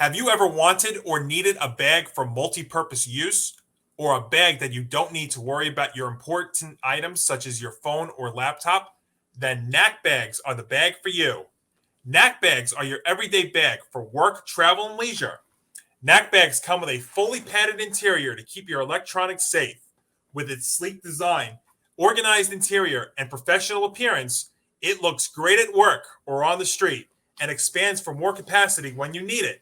Have you ever wanted or needed a bag for multi-purpose use, or a bag that you don't need to worry about your important items such as your phone or laptop? Then Knack Bags are the bag for you. Knack Bags are your everyday bag for work, travel, and leisure. Knack Bags come with a fully padded interior to keep your electronics safe. With its sleek design, organized interior, and professional appearance, it looks great at work or on the street and expands for more capacity when you need it.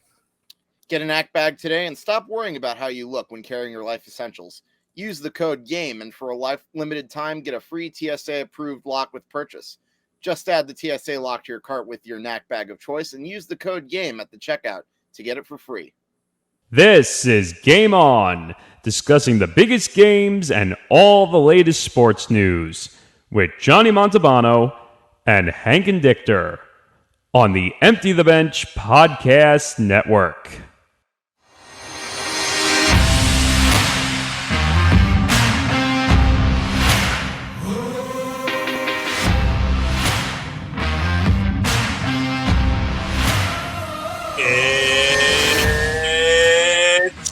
Get a Knack bag today and stop worrying about how you look when carrying your life essentials. Use the code GAME and for a limited time, get a free TSA-approved lock with purchase. Just add the TSA lock to your cart with your Knack bag of choice and use the code GAME at the checkout to get it for free. This is Game On, discussing the biggest games and all the latest sports news with Johnny Montalbano and Hank Indictor on the Empty the Bench Podcast Network.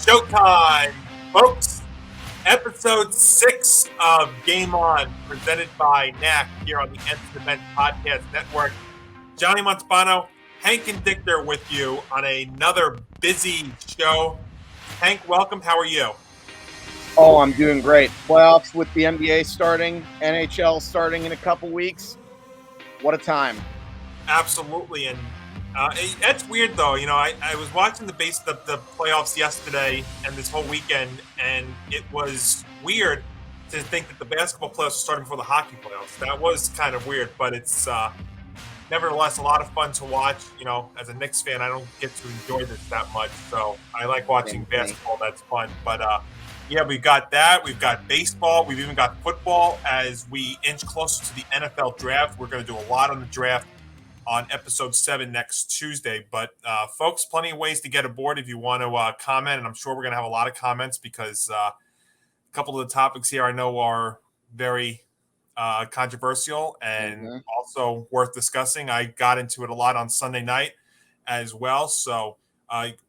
Showtime, folks. Episode 6 of Game On, presented by Knack here on the Empty the Bench Podcast Network. Johnny Montalbano, Hank Indictor with you on another busy show. Hank, welcome. How are you? Oh, I'm doing great. Playoffs with the NBA starting, NHL starting in a couple weeks. What a time. Absolutely. And that's weird, though. You know, I was watching the playoffs yesterday and this whole weekend, and it was weird to think that the basketball playoffs were starting before the hockey playoffs. That was kind of weird, but it's nevertheless a lot of fun to watch. You know, as a Knicks fan, I don't get to enjoy this that much, so I like watching basketball. That's fun. But yeah, we've got that. We've got baseball. We've even got football as we inch closer to the NFL draft. We're going to do a lot on the draft on episode 7 next Tuesday. But folks, plenty of ways to get aboard if you want to comment, and I'm sure we're going to have a lot of comments because a couple of the topics here I know are very controversial and also worth discussing. I got into it a lot on Sunday night as well, so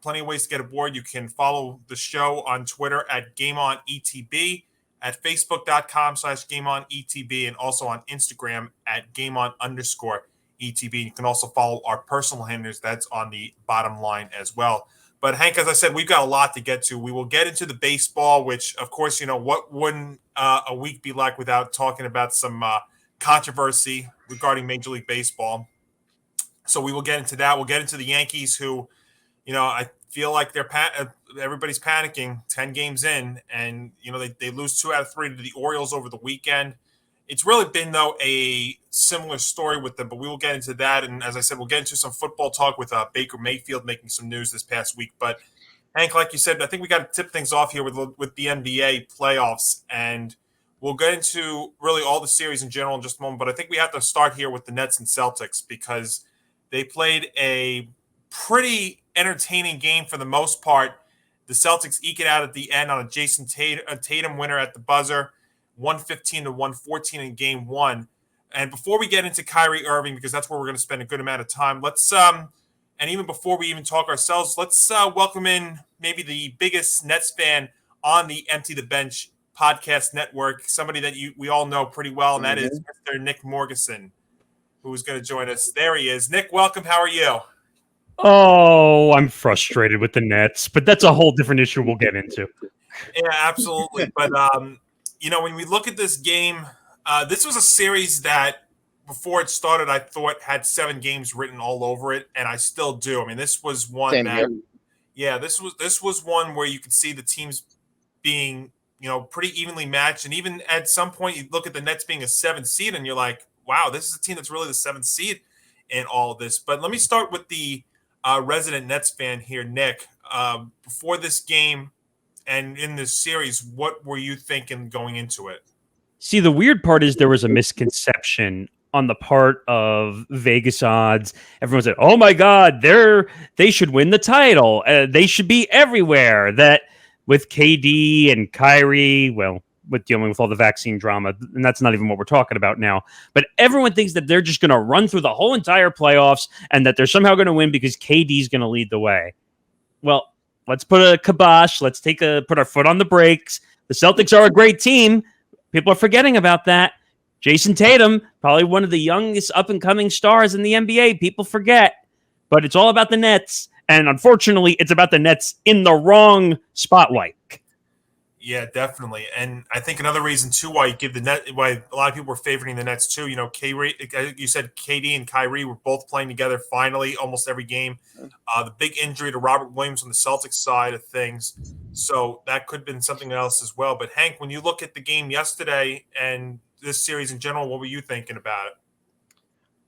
plenty of ways to get aboard. You can follow the show on Twitter at GameOnETB, at Facebook.com/GameOnETB, and also on Instagram at GameOn_ETB. You can also follow our personal handlers. That's on the bottom line as well. But Hank, as I said, we've got a lot to get to. We will get into the baseball, which, of course, you know, what wouldn't a week be like without talking about some controversy regarding Major League Baseball. So we will get into that. We'll get into the Yankees, who, you know, I feel like everybody's panicking 10 games in, and, you know, they lose 2 out of 3 to the Orioles over the weekend. It's really been, though, a similar story with them, but we will get into that. And as I said, we'll get into some football talk with Baker Mayfield making some news this past week. But, Hank, like you said, I think we got to tip things off here with the NBA playoffs. And we'll get into really all the series in general in just a moment. But I think we have to start here with the Nets and Celtics because they played a pretty entertaining game for the most part. The Celtics eke it out at the end on a Jason Tatum winner at the buzzer. 115 to 114 in game 1. And before we get into Kyrie Irving, because that's where we're going to spend a good amount of time, let's and even before we even talk ourselves, let's welcome in maybe the biggest Nets fan on the Empty the Bench Podcast Network, somebody that we all know pretty well, and that is Mr. Nick Morgasen, who is going to join us. There he is. Nick, welcome. How are you? Oh, I'm frustrated with the Nets, but that's a whole different issue we'll get into. Yeah, absolutely. But you know, when we look at this game, this was a series that before it started, I thought had 7 games written all over it, and I still do. I mean, this was one this was one where you could see the teams being, you know, pretty evenly matched, and even at some point you look at the Nets being a 7th seed, and you're like, wow, this is a team that's really the 7th seed in all of this. But let me start with the resident Nets fan here, Nick. Before this game and in this series, what were you thinking going into it? See, the weird part is there was a misconception on the part of Vegas odds. Everyone said, oh my God, they should win the title. They should be everywhere. That with KD and Kyrie, well, with dealing with all the vaccine drama, and that's not even what we're talking about now. But everyone thinks that they're just going to run through the whole entire playoffs and that they're somehow going to win because KD's going to lead the way. well, let's put a kibosh. Let's put our foot on the brakes. The Celtics are a great team. People are forgetting about that. Jason Tatum, probably one of the youngest up-and-coming stars in the NBA. People forget. But it's all about the Nets. And unfortunately, it's about the Nets in the wrong spotlight. Yeah, definitely. And I think another reason too why why a lot of people were favoring the Nets too. You said KD and Kyrie were both playing together finally almost every game. The big injury to Robert Williams on the Celtics side of things, so that could have been something else as well. But Hank, when you look at the game yesterday and this series in general, what were you thinking about it?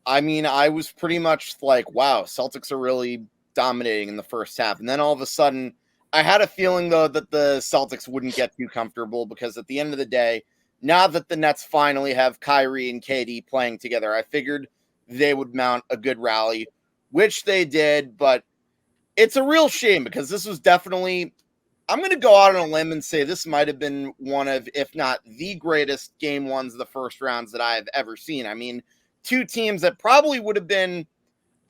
I mean, I was pretty much like, wow, Celtics are really dominating in the first half. And then all of a sudden, I had a feeling, though, that the Celtics wouldn't get too comfortable because at the end of the day, now that the Nets finally have Kyrie and KD playing together, I figured they would mount a good rally, which they did. But it's a real shame because this was definitely, I'm going to go out on a limb and say this might have been one of, if not the greatest game ones of the first rounds that I have ever seen. I mean, two teams that probably would have been,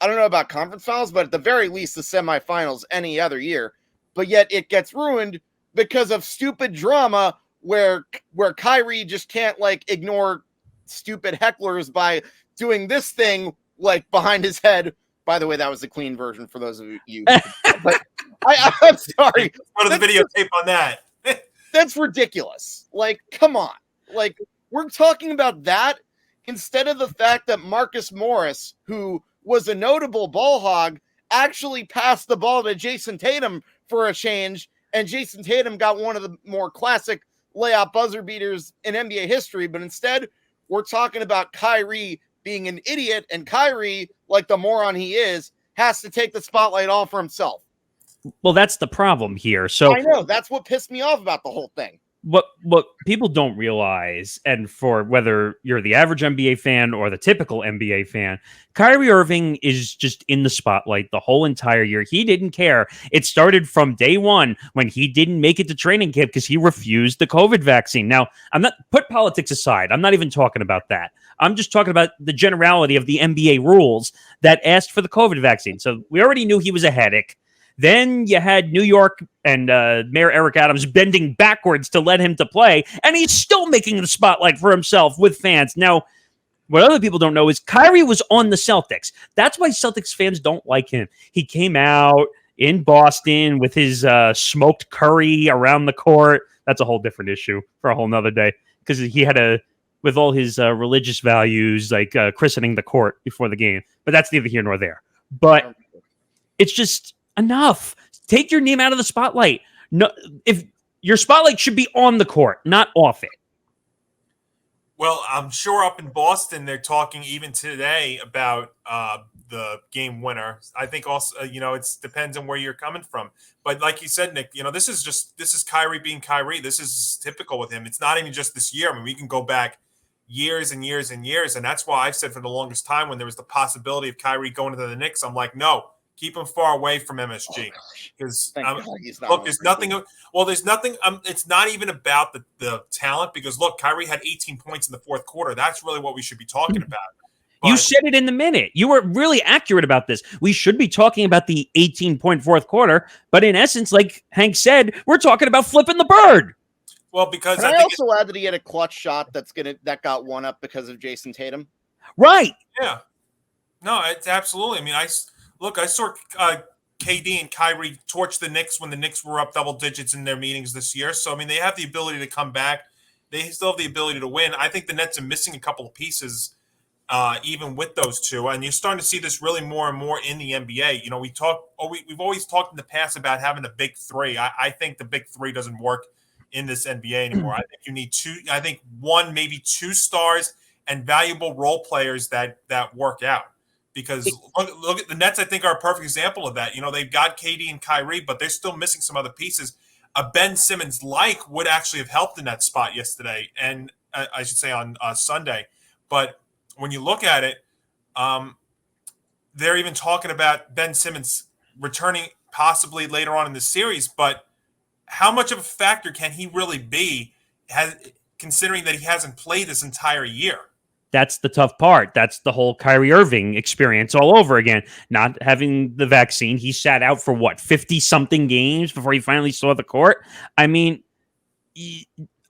I don't know about conference finals, but at the very least the semifinals any other year. But yet it gets ruined because of stupid drama where Kyrie just can't like ignore stupid hecklers by doing this thing like behind his head. By the way, that was the clean version for those of you. But I'm sorry. Go to the videotape on that. That's ridiculous. Like, come on. Like, we're talking about that instead of the fact that Marcus Morris, who was a notable ball hog, actually passed the ball to Jason Tatum for a change, and Jason Tatum got one of the more classic layup buzzer beaters in NBA history, but instead, we're talking about Kyrie being an idiot, and Kyrie, like the moron he is, has to take the spotlight all for himself. Well, that's the problem here. So I know, that's what pissed me off about the whole thing. What people don't realize, and for whether you're the average NBA fan or the typical NBA fan, Kyrie Irving is just in the spotlight the whole entire year. He didn't care. It started from day one when he didn't make it to training camp because he refused the COVID vaccine. Now, put politics aside. I'm not even talking about that. I'm just talking about the generality of the NBA rules that asked for the COVID vaccine. So we already knew he was a headache. Then you had New York and Mayor Eric Adams bending backwards to let him to play, and he's still making the spotlight for himself with fans. Now, what other people don't know is Kyrie was on the Celtics. That's why Celtics fans don't like him. He came out in Boston with his smoked curry around the court. That's a whole different issue for a whole nother day because he had with all his religious values, like christening the court before the game. But that's neither here nor there. But it's just enough. Take your name out of the spotlight. No, if your spotlight should be on the court, not off it. Well, I'm sure up in Boston they're talking even today about the game winner. I think also, it depends on where you're coming from. But like you said, Nick, this is Kyrie being Kyrie. This is typical with him. It's not even just this year. I mean, we can go back years and years and years, and that's why I've said for the longest time when there was the possibility of Kyrie going to the Knicks, I'm like, no. Keep him far away from MSG because look, there's nothing. Well, there's nothing. It's not even about the talent because look, Kyrie had 18 points in the fourth quarter. That's really what we should be talking about. But you said it in the minute. You were really accurate about this. We should be talking about the 18-point fourth quarter, but in essence, like Hank said, we're talking about flipping the bird. Well, because Can I also add that he had a clutch shot that got one up because of Jason Tatum. Right. Yeah. No, it's absolutely. I mean, I saw KD and Kyrie torch the Knicks when the Knicks were up double digits in their meetings this year. So, I mean, they have the ability to come back. They still have the ability to win. I think the Nets are missing a couple of pieces, even with those two. And you're starting to see this really more and more in the NBA. We've always talked in the past about having a big three. I think the big three doesn't work in this NBA anymore. I think you need two. I think one, maybe two stars and valuable role players that work out. Because look at the Nets, I think, are a perfect example of that. They've got KD and Kyrie, but they're still missing some other pieces. A Ben Simmons would actually have helped in that spot yesterday, and I should say on Sunday. But when you look at it, they're even talking about Ben Simmons returning possibly later on in the series. But how much of a factor can he really be, considering that he hasn't played this entire year? That's the tough part. That's the whole Kyrie Irving experience all over again. Not having the vaccine. He sat out for 50 something games before he finally saw the court. I mean,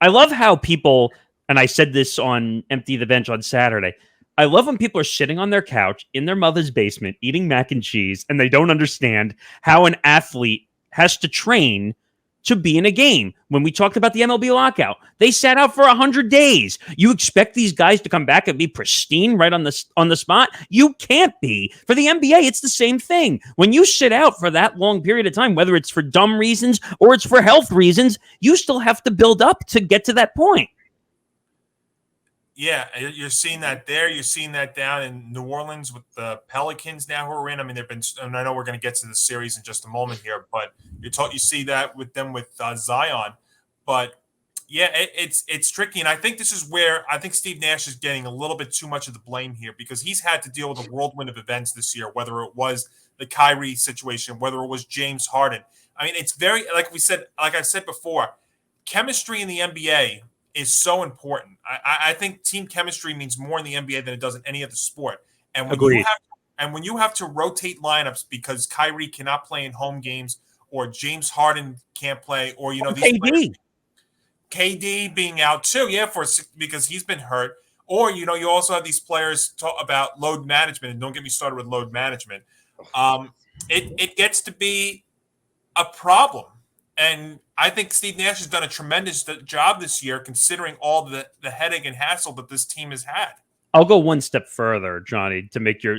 I love how people, and I said this on Empty the Bench on Saturday, I love when people are sitting on their couch in their mother's basement eating mac and cheese and they don't understand how an athlete has to train to be in a game. When we talked about the MLB lockout, they sat out for 100 days. You expect these guys to come back and be pristine right on the spot? You can't be. For the NBA, it's the same thing. When you sit out for that long period of time, whether it's for dumb reasons or it's for health reasons, you still have to build up to get to that point. Yeah, you're seeing that there. You're seeing that down in New Orleans with the Pelicans now who are in. I mean, they've been, and I know we're going to get to the series in just a moment here, but you see that with them with Zion. But yeah, it's tricky, and I think this is where I think Steve Nash is getting a little bit too much of the blame here because he's had to deal with a whirlwind of events this year, whether it was the Kyrie situation, whether it was James Harden. I mean, it's very like I've said before, chemistry in the NBA is so important. I think team chemistry means more in the NBA than it does in any other sport. And when you have to rotate lineups because Kyrie cannot play in home games, or James Harden can't play, or these players, KD being out too, because he's been hurt. Or you also have these players talk about load management, and don't get me started with load management. It gets to be a problem. And I think Steve Nash has done a tremendous job this year, considering all the headache and hassle that this team has had. I'll go one step further, Johnny, to make your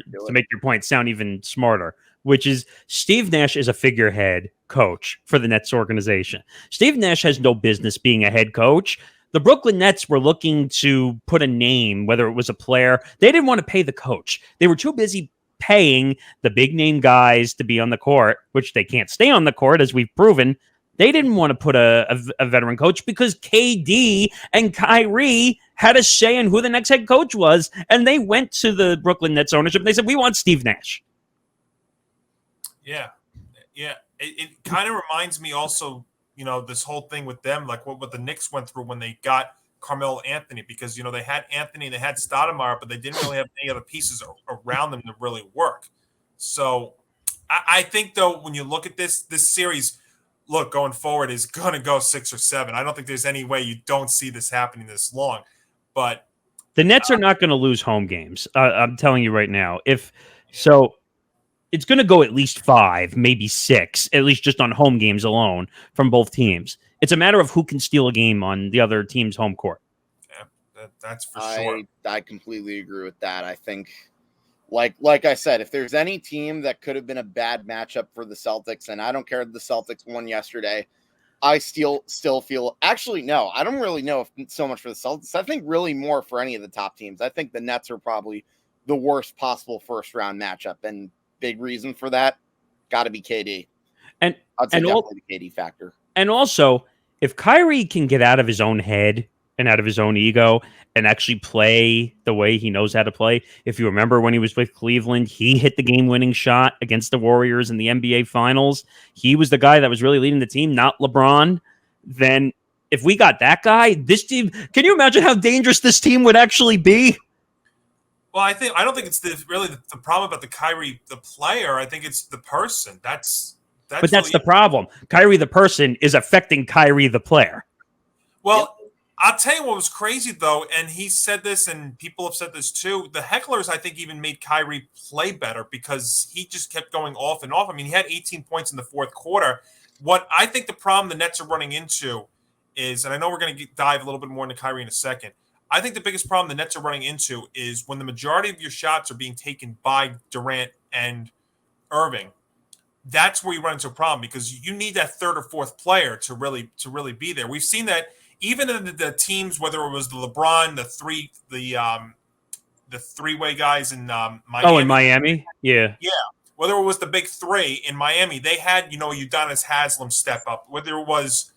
point sound even smarter, which is Steve Nash is a figurehead coach for the Nets organization. Steve Nash has no business being a head coach. The Brooklyn Nets were looking to put a name, whether it was a player. They didn't want to pay the coach. They were too busy paying the big name guys to be on the court, which they can't stay on the court, as we've proven. They didn't want to put a veteran coach because KD and Kyrie had a say in who the next head coach was, and they went to the Brooklyn Nets ownership and they said, we want Steve Nash. Yeah. It kind of reminds me also, this whole thing with them, like what the Knicks went through when they got Carmelo Anthony, because, they had Anthony, they had Stoudemire, but they didn't really have any other pieces around them to really work. So I think, though, when you look at this series, look, going forward is going to go 6 or 7. I don't think there's any way you don't see this happening this long. But the Nets are not going to lose home games. I'm telling you right now. So, it's going to go at least 5, maybe 6, at least just on home games alone from both teams. It's a matter of who can steal a game on the other team's home court. Yeah, that's for sure. I completely agree with that. I think, like I said, if there's any team that could have been a bad matchup for the Celtics, and I don't care if the Celtics won yesterday, I still feel, actually, no, I don't really know if so much for the Celtics. I think really more for any of the top teams. I think the Nets are probably the worst possible first round matchup, and big reason for that got to be KD. And I'd say definitely the KD factor. And also, if Kyrie can get out of his own head and out of his own ego and actually play the way he knows how to play. If you remember when he was with Cleveland, he hit the game-winning shot against the Warriors in the NBA Finals. He was the guy that was really leading the team, not LeBron. Then if we got that guy, this team, can you imagine how dangerous this team would actually be? Well, I don't think it's really the problem about the Kyrie, the player. I think it's the person. That's really the problem. Kyrie, the person, is affecting Kyrie, the player. Well, I'll tell you what was crazy, though, and he said this, and people have said this too. The hecklers, I think, even made Kyrie play better because he just kept going off and off. I mean, he had 18 points in the fourth quarter. What I think the problem the Nets are running into is, and I know we're going to dive a little bit more into Kyrie in a second, I think the biggest problem the Nets are running into is when the majority of your shots are being taken by Durant and Irving. That's where you run into a problem because you need that third or fourth player to really be there. We've seen that even in the teams, whether it was the LeBron, the three-way guys in Miami. Oh, in Miami, yeah. Whether it was the big three in Miami, they had Udonis Haslem step up. Whether it was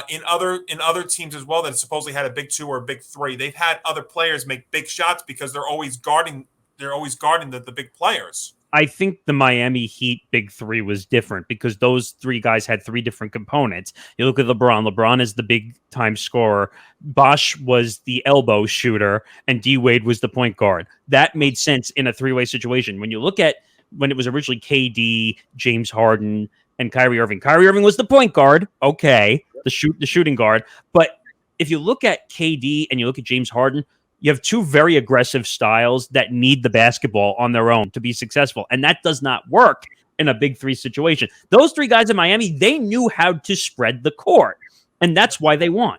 in other teams as well that supposedly had a big 2 or a big 3, they've had other players make big shots because they're always guarding the big players. I think the Miami Heat big three was different because those three guys had three different components. You look at LeBron. LeBron is the big time scorer. Bosh was the elbow shooter, and D Wade was the point guard. That made sense in a three-way situation. When you look at when it was originally KD, James Harden, and Kyrie Irving. Kyrie Irving was the point guard, okay, the shooting guard. But if you look at KD and you look at James Harden, you have two very aggressive styles that need the basketball on their own to be successful. And that does not work in a big three situation. Those three guys in Miami, they knew how to spread the court. And that's why they won.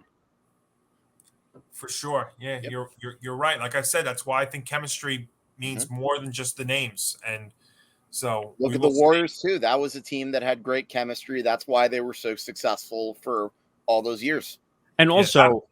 For sure. Yeah, yep. You're right. Like I said, that's why I think chemistry means more than just the names. And so look at the Warriors too. That was a team that had great chemistry. That's why they were so successful for all those years. And also,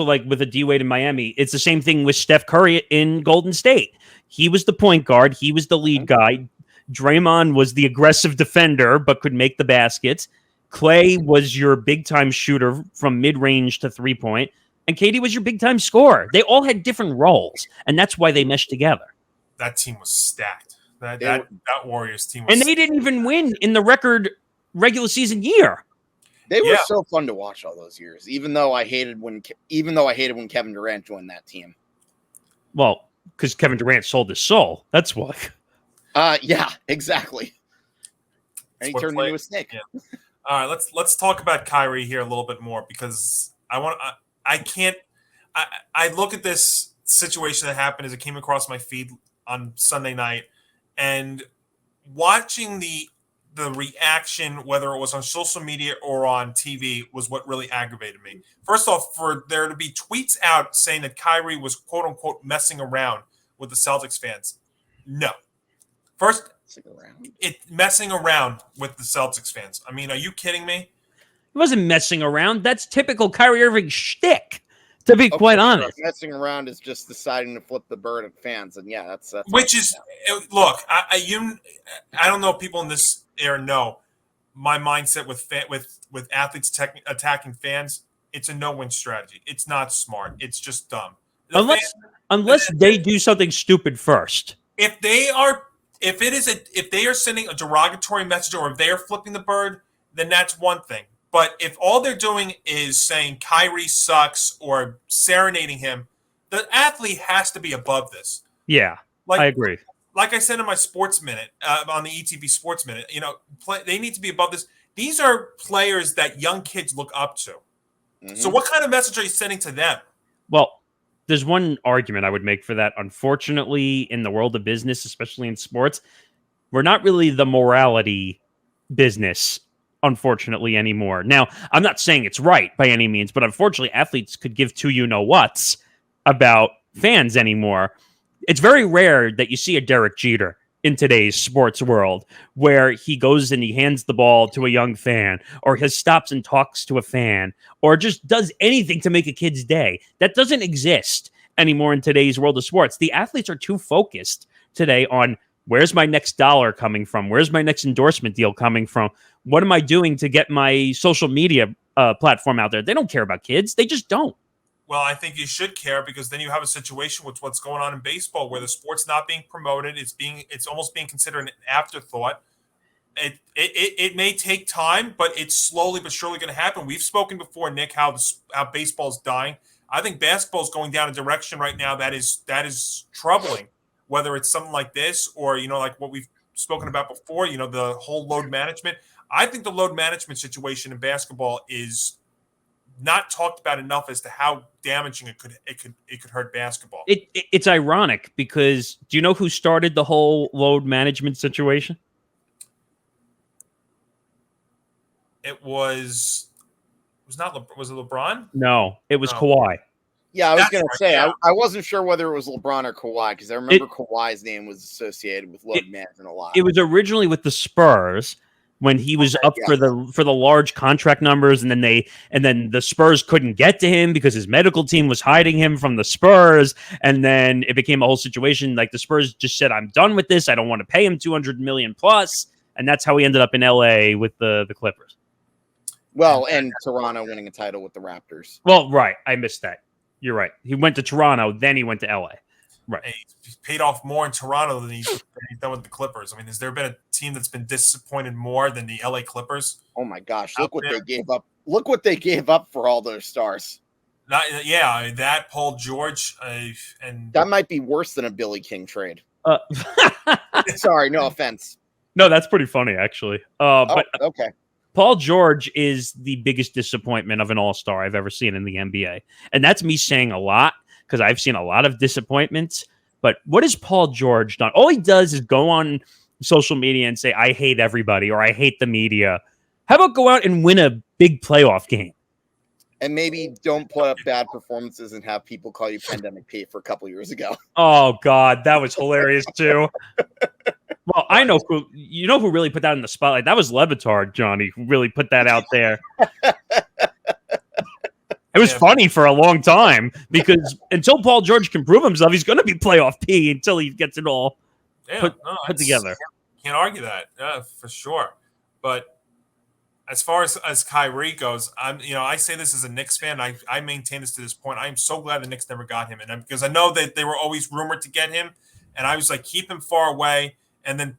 like with the D Wade in Miami, it's the same thing with Steph Curry in Golden State. He was the point guard. He was the lead guy. Draymond was the aggressive defender, but could make the baskets. Clay was your big time shooter from mid range to 3-point. And KD was your big time scorer. They all had different roles. And that's why they meshed together. That team was stacked. That Warriors team was and they didn't even win in the record regular season year. They were so fun to watch all those years, even though I hated when Kevin Durant joined that team. Well, because Kevin Durant sold his soul. That's why. Yeah, exactly. And he turned into a snake. Yeah. All right, let's talk about Kyrie here a little bit more because I look at this situation that happened as it came across my feed on Sunday night, and watching the reaction, whether it was on social media or on TV, was what really aggravated me. First off, for there to be tweets out saying that Kyrie was quote unquote messing around with the Celtics fans. No. First, messing around with the Celtics fans. I mean, are you kidding me? He wasn't messing around. That's typical Kyrie Irving shtick, to be quite honest. Messing around is just deciding to flip the bird at fans. And yeah, that's which is, look, I don't know if people in this era know my mindset with athletes attacking fans. It's a no-win strategy. It's not smart. It's just dumb. Unless they do something stupid first. If they are sending a derogatory message or if they are flipping the bird, then that's one thing. But if all they're doing is saying Kyrie sucks or serenading him, the athlete has to be above this. Yeah, I agree. Like I said in my Sports Minute, on the ETV Sports Minute, they need to be above this. These are players that young kids look up to. Mm-hmm. So what kind of message are you sending to them? Well, there's one argument I would make for that. Unfortunately, in the world of business, especially in sports, we're not really the morality business, unfortunately, anymore. Now, I'm not saying it's right by any means, but unfortunately, athletes could give two you-know-whats about fans anymore. It's very rare that you see a Derek Jeter in today's sports world where he goes and he hands the ball to a young fan or he stops and talks to a fan or just does anything to make a kid's day. That doesn't exist anymore in today's world of sports. The athletes are too focused today on where's my next dollar coming from? Where's my next endorsement deal coming from? What am I doing to get my social media platform out there? They don't care about kids. They just don't. Well, I think you should care because then you have a situation with what's going on in baseball where the sport's not being promoted. It's almost being considered an afterthought. It may take time, but it's slowly but surely going to happen. We've spoken before, Nick, how baseball is dying. I think basketball is going down a direction right now that is troubling, whether it's something like this or, like what we've spoken about before, the whole load management. I think the load management situation in basketball is not talked about enough as to how damaging it could hurt basketball. It's ironic because do you know who started the whole load management situation? Was it LeBron? No, it was Kawhi. Yeah, I was going to say, yeah. I wasn't sure whether it was LeBron or Kawhi because I remember Kawhi's name was associated with load management a lot. It was originally with the Spurs when he was up for the large contract numbers, and then the Spurs couldn't get to him because his medical team was hiding him from the Spurs, and then it became a whole situation. Like the Spurs just said, "I'm done with this. I don't want to pay him $200 million plus," and that's how he ended up in LA with the Clippers. Well, and Toronto winning a title with the Raptors. Well, right, I missed that. You're right. He went to Toronto, then he went to LA. Right. He's paid off more in Toronto than he's done with the Clippers. I mean, has there been a team that's been disappointed more than the LA Clippers? Oh my gosh, look what they gave up. Look what they gave up for all those stars. That Paul George, and that might be worse than a Billy King trade. Sorry, no offense. No, that's pretty funny, actually. But okay. Paul George is the biggest disappointment of an all-star I've ever seen in the NBA. And that's me saying a lot because I've seen a lot of disappointments. But what has Paul George done? All he does is go on social media and say, I hate everybody or I hate the media. How about go out and win a big playoff game? And maybe don't put up bad performances and have people call you Pandemic Pete for a couple years ago. Oh, God, that was hilarious, too. Well, I know who really put that in the spotlight. That was Levitard, Johnny, who really put that out there. It was funny for a long time because until Paul George can prove himself, he's going to be playoff P until he gets it all put together. Can't argue that, for sure. But as far as Kyrie goes, I say this as a Knicks fan. I maintain this to this point. I am so glad the Knicks never got him, and because I know that they were always rumored to get him, and I was like, keep him far away. And then,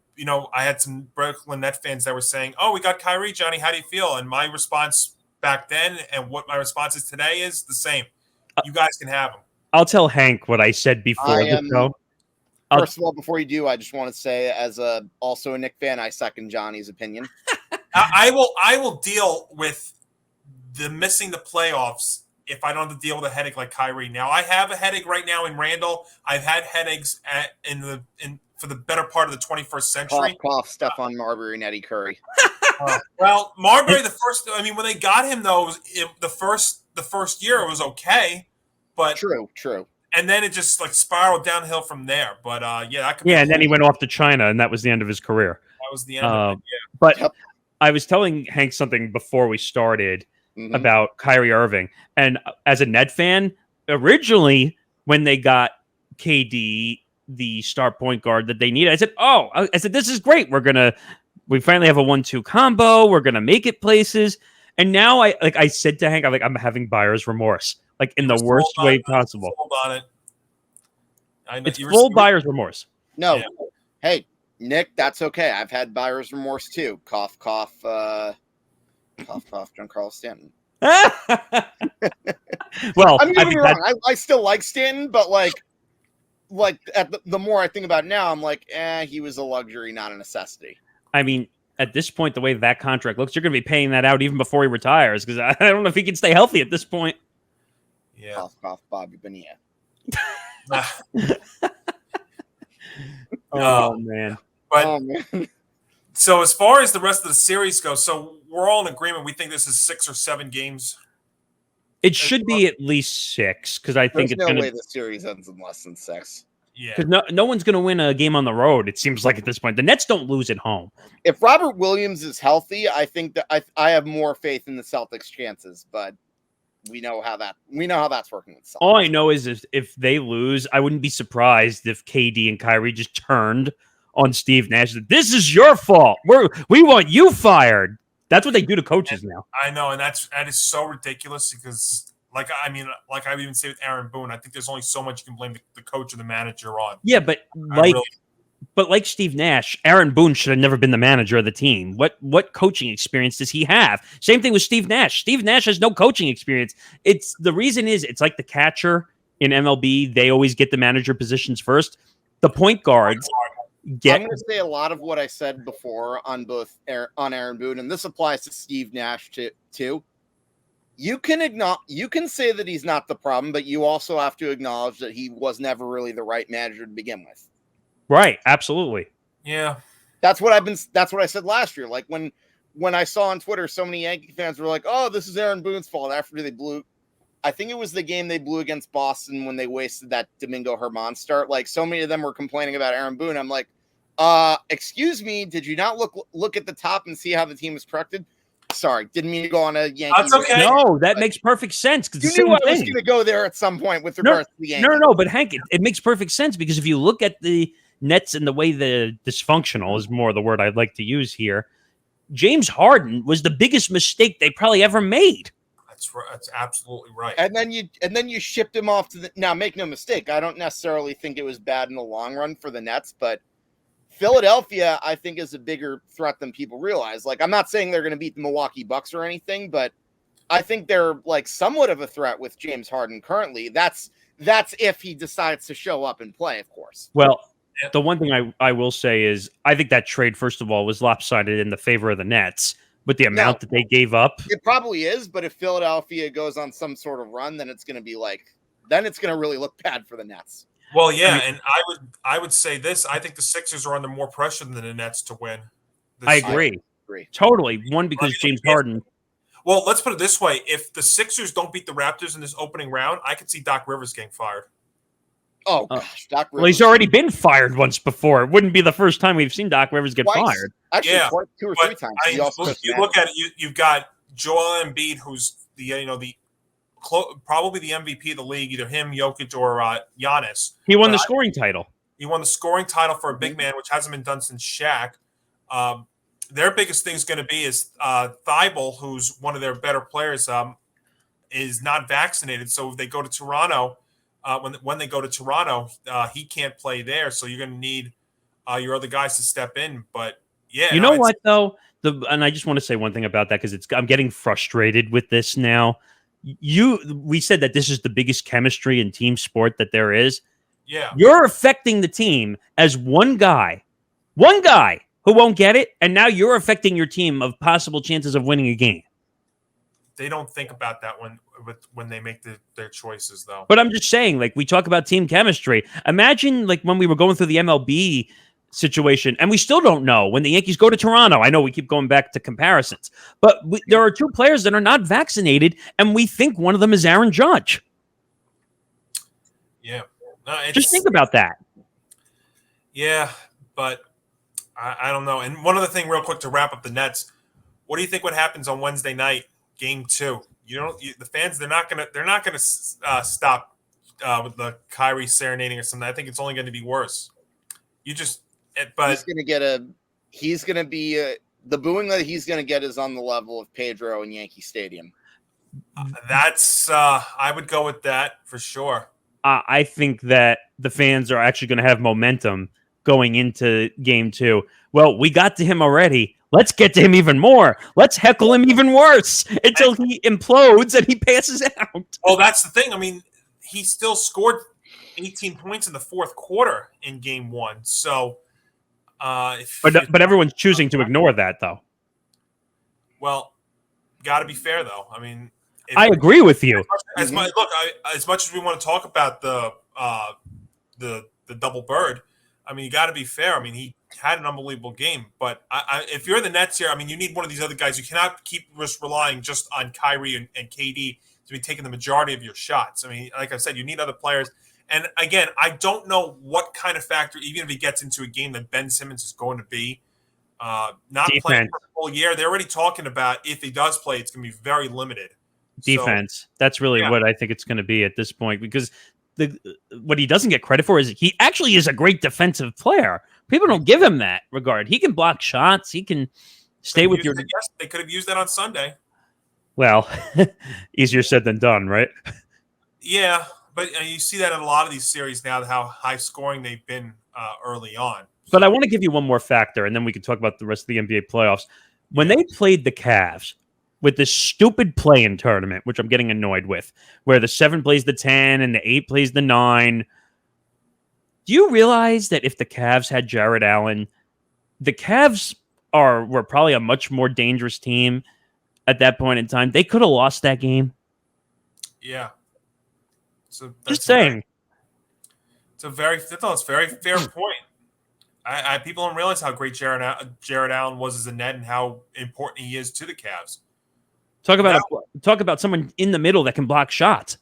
I had some Brooklyn Net fans that were saying, oh, we got Kyrie, Johnny. How do you feel? And my response back then and what my response is today is the same. You guys can have him. I'll tell Hank what I said before the show. First of all, before you do, I just want to say, as also a Knick fan, I second Johnny's opinion. I will deal with the missing the playoffs if I don't have to deal with a headache like Kyrie. Now, I have a headache right now in Randall. I've had headaches for the better part of the 21st century. Cough, Stephon Marbury and Eddie Curry. Well, Marbury, when they got him, though, the first year it was okay. But True. And then it just spiraled downhill from there. But that could be and then he went off to China, and that was the end of his career. That was the end of it, yeah. But I was telling Hank something before we started about Kyrie Irving. And as a Net fan, originally when they got KD, the star point guard that they needed, I said, this is great. We finally have a 1-2 combo. We're going to make it places. And now I said to Hank, I'm having buyer's remorse, in the worst way possible. Hold on it. I know it's full buyer's remorse. No. Yeah. Hey, Nick, that's okay. I've had buyer's remorse too. Cough, cough, cough, cough, Giancarlo Stanton. Well, I'm gonna be wrong. I still like Stanton, but the more I think about it now, I'm like, he was a luxury, not a necessity. I mean, at this point, the way that contract looks, you're going to be paying that out even before he retires because I don't know if he can stay healthy at this point. Yeah. Cough, cough, Bobby Bonilla. Oh, man. But so as far as the rest of the series goes, so we're all in agreement. We think this is 6 or 7 games. It should be at least 6 because I think there's no way the series ends in less than 6. Yeah, because no one's going to win a game on the road. It seems like at this point, the Nets don't lose at home. If Robert Williams is healthy, I think that I have more faith in the Celtics' chances. But we know how that's working with Celtics. All I know is if they lose, I wouldn't be surprised if KD and Kyrie just turned on Steve Nash. This is your fault. We want you fired. That's what they do to coaches now. I know, and that is so ridiculous because, I would even say with Aaron Boone, I think there's only so much you can blame the coach or the manager on. Yeah, but like Steve Nash, Aaron Boone should have never been the manager of the team. What coaching experience does he have? Same thing with Steve Nash. Steve Nash has no coaching experience. It's like the catcher in MLB. They always get the manager positions first. The point guards I'm going to say a lot of what I said before on Aaron Boone, and this applies to Steve Nash too. You can say that he's not the problem, but you also have to acknowledge that he was never really the right manager to begin with. Right, absolutely. Yeah. That's what I said last year. Like when I saw on Twitter so many Yankee fans were like, "Oh, this is Aaron Boone's fault," after they blew, I think it was the game they blew against Boston when they wasted that Domingo Germán start. Like so many of them were complaining about Aaron Boone. I'm like, excuse me, did you not look at the top and see how the team is constructed? Sorry, didn't mean to go on a Yankee. That's okay. No, that makes perfect sense. You knew I was going to go there at some point with regards to the Yankees. No, but Hank, it makes perfect sense because if you look at the Nets and the way the dysfunctional is more the word I'd like to use here, James Harden was the biggest mistake they probably ever made. That's absolutely right. And then you shipped him off to the. Now, make no mistake, I don't necessarily think it was bad in the long run for the Nets, but Philadelphia, I think, is a bigger threat than people realize. Like, I'm not saying they're going to beat the Milwaukee Bucks or anything, but I think they're like somewhat of a threat with James Harden currently. That's if he decides to show up and play, of course. Well, the one thing I will say is I think that trade, first of all, was lopsided in the favor of the Nets with the amount that they gave up. It probably is, but if Philadelphia goes on some sort of run, then it's going to be then it's going to really look bad for the Nets. Well, yeah, and I would say this. I think the Sixers are under more pressure than the Nets to win. I agree. Totally. One, because James Harden. Well, let's put it this way. If the Sixers don't beat the Raptors in this opening round, I could see Doc Rivers getting fired. Oh, gosh. Doc Rivers. Well, he's already been fired once before. It wouldn't be the first time we've seen Doc Rivers get fired. Actually, two or three times. You look at it, you've got Joel Embiid, who's probably the MVP of the league, either him, Jokic, or Giannis. He won the scoring title. He won the scoring title for a big man, which hasn't been done since Shaq. Their biggest thing is going to be is Thibault, who's one of their better players, is not vaccinated. So if they go to Toronto, when they go to Toronto, he can't play there. So you're going to need your other guys to step in. But yeah, you know what though, and I just want to say one thing about that because I'm getting frustrated with this now. We said that this is the biggest chemistry in team sport that there is. Yeah, you're affecting the team as one guy who won't get it, and now you're affecting your team of possible chances of winning a game. They don't think about that when they make their choices, though. But I'm just saying, like, we talk about team chemistry. Imagine, like, when we were going through the MLB situation, and we still don't know when the Yankees go to Toronto. I know we keep going back to comparisons, but there are two players that are not vaccinated, and we think one of them is Aaron Judge. Yeah. Just think about that. Yeah, but I don't know. And one other thing real quick to wrap up the Nets. What do you think what happens on Wednesday night, game 2? The fans, they're not gonna stop with the Kyrie serenading or something. I think it's only going to be worse. But he's going to be the booing that he's going to get is on the level of Pedro in Yankee Stadium. I would go with that for sure. I think that the fans are actually going to have momentum going into game 2. Well, we got to him already. Let's get to him even more. Let's heckle him even worse until he implodes and he passes out. Well, that's the thing. I mean, he still scored 18 points in the fourth quarter in game 1. So, but everyone's choosing to ignore that, though. Well, got to be fair, though. I mean, I agree with you. As much as we want to talk about the double bird, I mean, you got to be fair. I mean, he had an unbelievable game. But if you're the Nets here, I mean, you need one of these other guys. You cannot keep relying just on Kyrie and KD to be taking the majority of your shots. I mean, like I said, you need other players. And again, I don't know what kind of factor, even if he gets into a game that Ben Simmons is going to be not playing for the whole year. They're already talking about if he does play, it's going to be very limited. Defense. That's really what I think it's going to be at this point, because what he doesn't get credit for is he actually is a great defensive player. People don't give him that regard. He can block shots. He can stay with your. Yes, they could have used that on Sunday. Well, easier said than done, right? Yeah, but you see that in a lot of these series now, how high scoring they've been early on. But I want to give you one more factor, and then we can talk about the rest of the NBA playoffs. When they played the Cavs with this stupid play-in tournament, which I'm getting annoyed with, where the 7 plays the 10 and the 8 plays the 9. Do you realize that if the Cavs had Jared Allen, the Cavs were probably a much more dangerous team at that point in time? They could have lost that game. Yeah. So just saying. It's a very fair point. People don't realize how great Jared Allen was as a net and how important he is to the Cavs. Talk about someone in the middle that can block shots.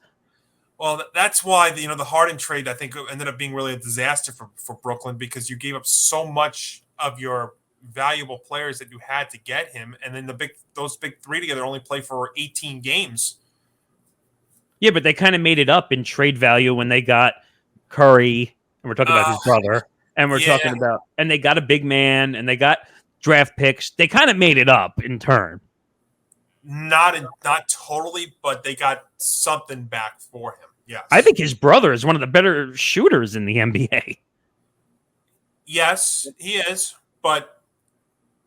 Well, that's why the Harden trade, I think, ended up being really a disaster for Brooklyn, because you gave up so much of your valuable players that you had to get him, and then those big 3 together only play for 18 games. Yeah, but they kind of made it up in trade value when they got Curry, and we're talking about his brother, and we're talking about, and they got a big man, and they got draft picks. They kind of made it up in turn. Not totally, but they got something back for him. Yes. I think his brother is one of the better shooters in the NBA. Yes, he is. But,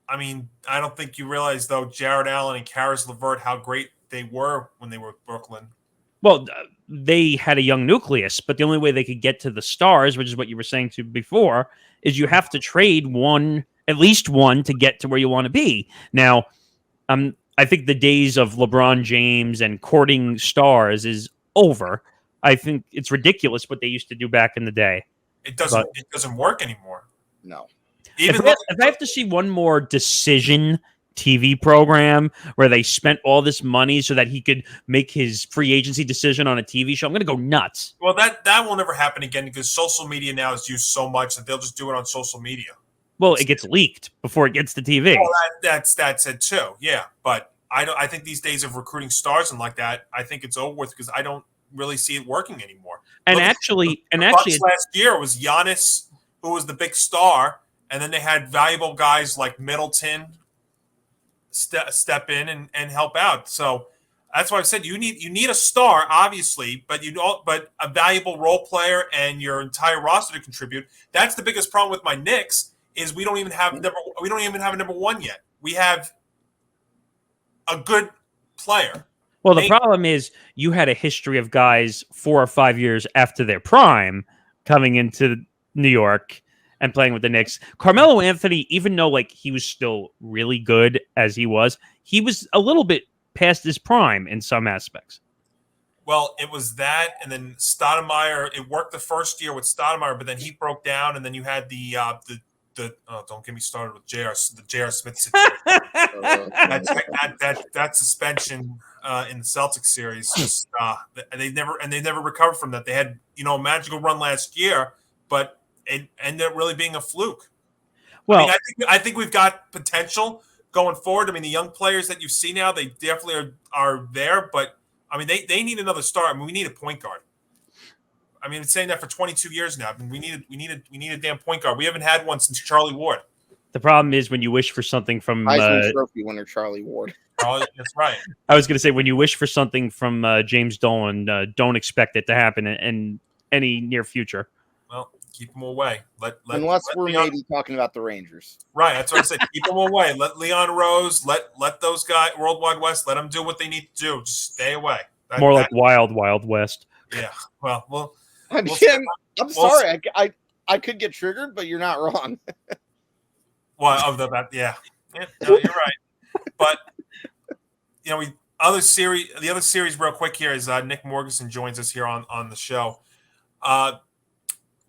I mean, I don't think you realize, though, Jared Allen and Karis LeVert, how great they were when they were with Brooklyn. Well, they had a young nucleus, but the only way they could get to the stars, which is what you were saying to before, is you have to trade at least one, to get to where you want to be. Now, I think the days of LeBron James and courting stars is over. I think it's ridiculous what they used to do back in the day. It doesn't work anymore. No. If I have to see one more Decision TV program where they spent all this money so that he could make his free agency decision on a TV show, I'm going to go nuts. Well, that will never happen again because social media now is used so much that they'll just do it on social media. Well, it gets leaked before it gets to TV. Well, that's it too. Yeah, but I think these days of recruiting stars and like that, I think it's over with because I don't really see it working anymore. And Look, actually, last year was Giannis, who was the big star, and then they had valuable guys like Middleton step in and help out. So that's why I said you need a star, obviously, but but a valuable role player and your entire roster to contribute. That's the biggest problem with my Knicks is we don't even have a number one yet. We have a good player. Well, the problem is you had a history of guys 4 or 5 years after their prime coming into New York and playing with the Knicks. Carmelo Anthony, even though he was still really good as he was a little bit past his prime in some aspects. Well, it was that, and then Stoudemire. It worked the first year with Stoudemire, but then he broke down, and then you had the don't get me started with the J.R. Smith situation. that suspension in the Celtics series, just they never recovered from that. They had a magical run last year, but it ended up really being a fluke. Well, I think we've got potential going forward. I mean, the young players that you see now, they definitely are there, but I mean, they need another star. I mean, we need a point guard. I mean, I've been saying that for 22 years now. I mean, we need a damn point guard. We haven't had one since Charlie Ward. The problem is when you wish for something from Heisman Trophy winner Charlie Ward. Oh, that's right. I was going to say when you wish for something from James Dolan, don't expect it to happen in any near future. Well, keep them away. Unless we're maybe talking about the Rangers. Right. That's what I said. Keep them away. Let Leon Rose, let those guys, Worldwide West, let them do what they need to do. Just stay away. Like Wild West. Yeah. Well, I'm sorry. I could get triggered, but you're not wrong. Well, yeah. No, you're right. But the other series real quick here is Nick Morgasen joins us here on the show.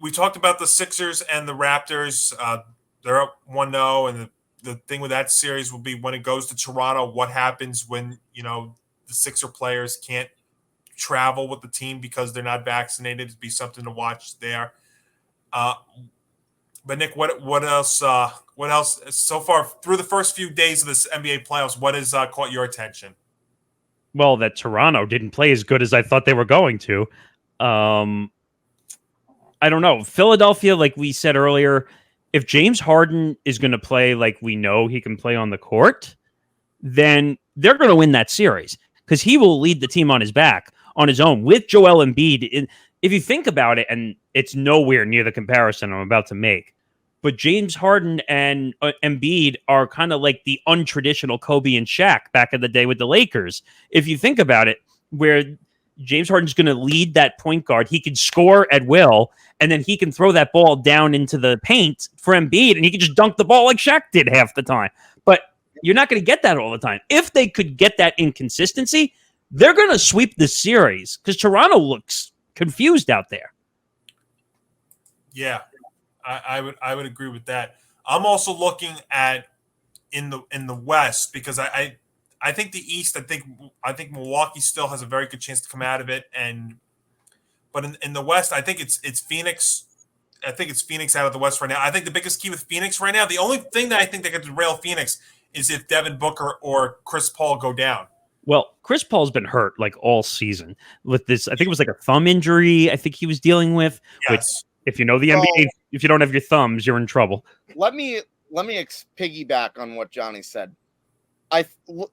We talked about the Sixers and the Raptors. They're up 1-0, and the thing with that series will be when it goes to Toronto, what happens when the Sixer players can't travel with the team because they're not vaccinated. It'd be something to watch there. But Nick, what else? What else so far through the first few days of this NBA playoffs? What has caught your attention? Well, that Toronto didn't play as good as I thought they were going to. I don't know. Philadelphia, like we said earlier, if James Harden is going to play like we know he can play on the court, then they're going to win that series because he will lead the team on his back, on his own, with Joel Embiid. If you think about it, and it's nowhere near the comparison I'm about to make, but James Harden and Embiid are kind of like the untraditional Kobe and Shaq back in the day with the Lakers. If you think about it, where James Harden's going to lead that point guard, he can score at will, and then he can throw that ball down into the paint for Embiid, and he can just dunk the ball like Shaq did half the time. But you're not going to get that all the time. If they could get that inconsistency, they're going to sweep the series because Toronto looks confused out there. Yeah, I would agree with that. I'm also looking at in the West because I think the East. I think Milwaukee still has a very good chance to come out of it, but in the West, I think it's Phoenix. I think it's Phoenix out of the West right now. I think the biggest key with Phoenix right now, the only thing that I think that could derail Phoenix is if Devin Booker or Chris Paul go down. Well, Chris Paul's been hurt like all season with this. I think it was like a thumb injury. I think he was dealing with. Yes. Which, if you know the NBA, if you don't have your thumbs, you're in trouble. Let me piggyback on what Johnny said.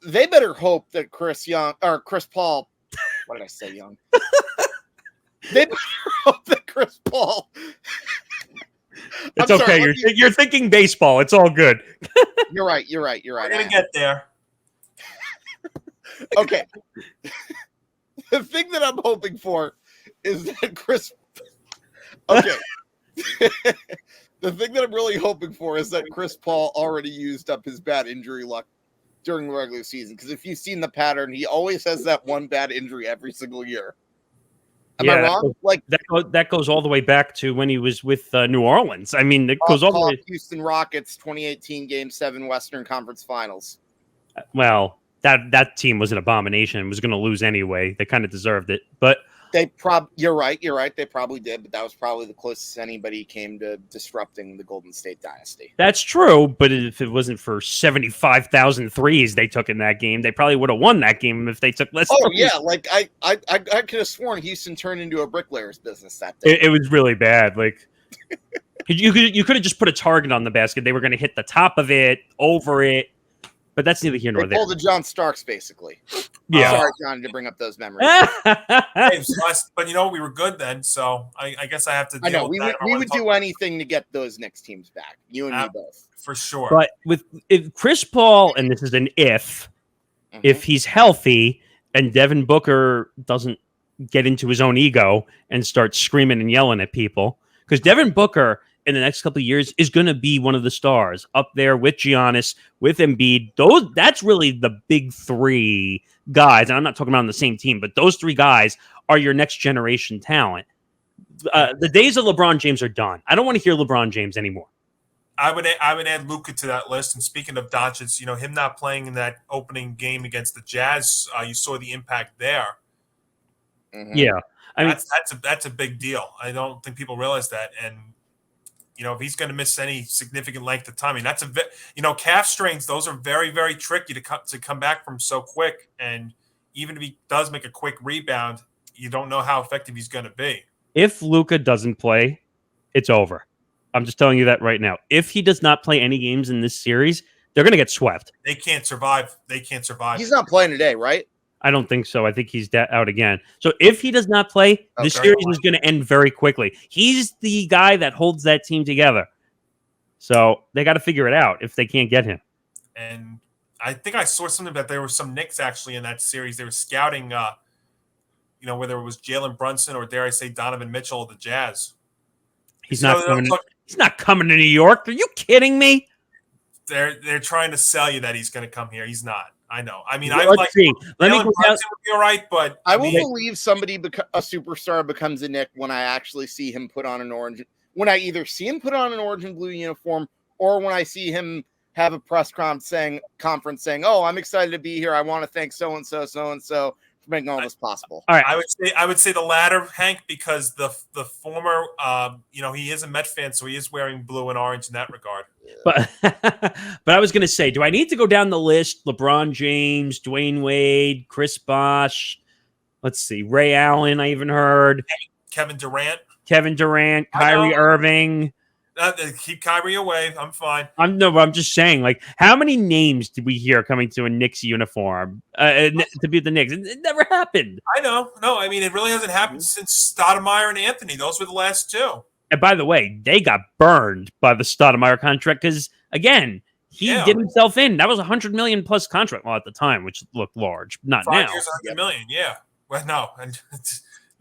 They better hope that Chris Paul. What did I say, Young? They better hope that Chris Paul. It's okay. You're thinking baseball. It's all good. You're right. We're gonna get there. Okay. The thing that I'm hoping for is that Chris. Okay. The thing that I'm really hoping for is that Chris Paul already used up his bad injury luck during the regular season. Because if you've seen the pattern, he always has that one bad injury every single year. Am I wrong? That goes all the way back to when he was with New Orleans. I mean, it goes all the way. Houston Rockets 2018 Game 7 Western Conference Finals. Well, that team was an abomination and was going to lose anyway. They kind of deserved it, but you're right. They probably did, but that was probably the closest anybody came to disrupting the Golden State dynasty. That's true, but if it wasn't for 75,000 threes they took in that game, they probably would have won that game if they took less. Oh yeah, like I could have sworn Houston turned into a bricklayer's business that day. It was really bad. Like you could have just put a target on the basket. They were going to hit the top of it, over it. But that's neither here nor there. Pulled the John Starks, basically. Yeah. Sorry, John, to bring up those memories. But we were good then, so I guess I have to deal with that. We would do anything to get those Knicks teams back. You and me both. For sure. But if Chris Paul, and this is an if he's healthy and Devin Booker doesn't get into his own ego and start screaming and yelling at people, because Devin Booker in the next couple of years is going to be one of the stars up there with Giannis, with Embiid. That's really the big three guys. And I'm not talking about on the same team, but those three guys are your next generation talent. The days of LeBron James are done. I don't want to hear LeBron James anymore. I would add Luka to that list. And speaking of Doncic, him not playing in that opening game against the Jazz, you saw the impact there. Mm-hmm. Yeah. I mean, that's a big deal. I don't think people realize that. And if he's going to miss any significant length of time, I mean, calf strains, those are very, very tricky to come back from so quick. And even if he does make a quick rebound, you don't know how effective he's going to be. If Luka doesn't play, it's over. I'm just telling you that right now. If he does not play any games in this series, they're going to get swept. They can't survive. He's not playing today, right? I don't think so. I think he's out again. So if he does not play, this series is going to end very quickly. He's the guy that holds that team together. So they got to figure it out if they can't get him. And I think I saw something that there were some Knicks actually in that series. They were scouting, whether it was Jalen Brunson or dare I say Donovan Mitchell of the Jazz. He's not coming to New York. Are you kidding me? They're trying to sell you that he's going to come here. He's not. I know. I mean, let's see. Let me go down. Would be all right, but I will believe somebody a superstar becomes a Knick when I actually see him put on an orange. When I either see him put on an orange and blue uniform, or when I see him have a press conference saying, "Oh, I'm excited to be here. I want to thank so and so for making all this possible." All right. I would say the latter, Hank, because the former, he is a Met fan, so he is wearing blue and orange in that regard. But I was going to say, do I need to go down the list? LeBron James, Dwayne Wade, Chris Bosh. Let's see, Ray Allen. I even heard Kevin Durant, Kyrie Irving. Keep Kyrie away. I'm fine. I'm just saying, like, how many names did we hear coming to a Knicks uniform to be the Knicks? It never happened. I know. No, I mean, it really hasn't happened since Stoudemire and Anthony. Those were the last two. And by the way, they got burned by the Stoudemire contract because, again, he did himself in. That was a $100 million plus contract. Well, at the time, which looked large. Not 5 now. years, $100 million. Yeah. Well, no.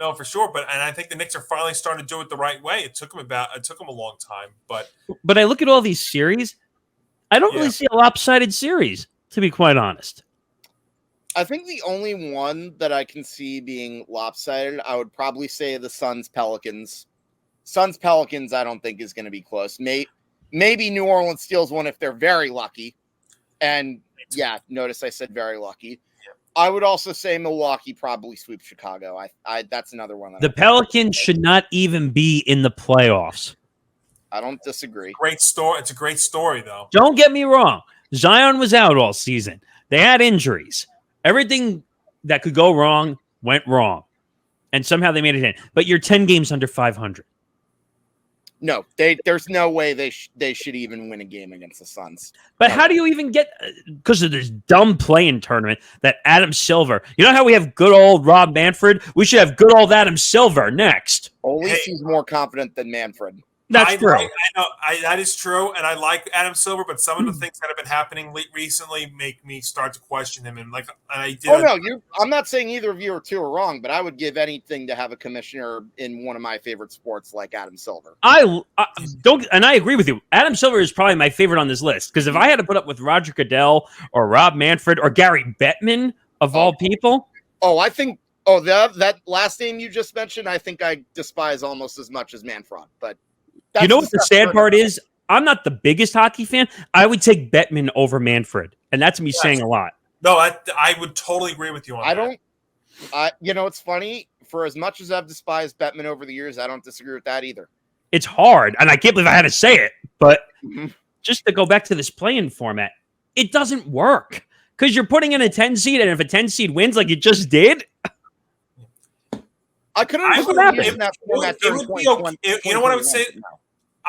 No, for sure. And I think the Knicks are finally starting to do it the right way. It took them a long time, but I look at all these series. I don't really see a lopsided series, to be quite honest. I think the only one that I can see being lopsided, I would probably say the Suns-Pelicans. Suns-Pelicans, I don't think is going to be close. Maybe New Orleans steals one if they're very lucky. And notice I said very lucky. I would also say Milwaukee probably sweeps Chicago. That's another one. The Pelicans should not even be in the playoffs. I don't disagree. Great story. It's a great story, though. Don't get me wrong. Zion was out all season. They had injuries. Everything that could go wrong went wrong. And somehow they made it in. But you're 10 games under 500. No, there's no way they should even win a game against the Suns. But how do you even get, because of this dumb play-in tournament, that Adam Silver? You know how we have good old Rob Manfred? We should have good old Adam Silver next. Well, at least he's more confident than Manfred. That's true. I know that is true, and I like Adam Silver, but some of the things that have been happening recently make me start to question him. And I did. Oh no, I'm not saying either of you or two are wrong, but I would give anything to have a commissioner in one of my favorite sports like Adam Silver. I don't, and I agree with you. Adam Silver is probably my favorite on this list because if I had to put up with Roger Goodell or Rob Manfred or Gary Bettman of all people, I think. Oh, that last name you just mentioned, I think I despise almost as much as Manfred, but. You know what the sad part is? I'm not the biggest hockey fan. I would take Bettman over Manfred, and that's me saying a lot. No, I would totally agree with you on that. It's funny. For as much as I've despised Bettman over the years, I don't disagree with that either. It's hard, and I can't believe I had to say it, but just to go back to this play-in format, it doesn't work because you're putting in a 10 seed, and if a 10 seed wins like you just did, I couldn't understand that format. It would be okay. You know what I would say?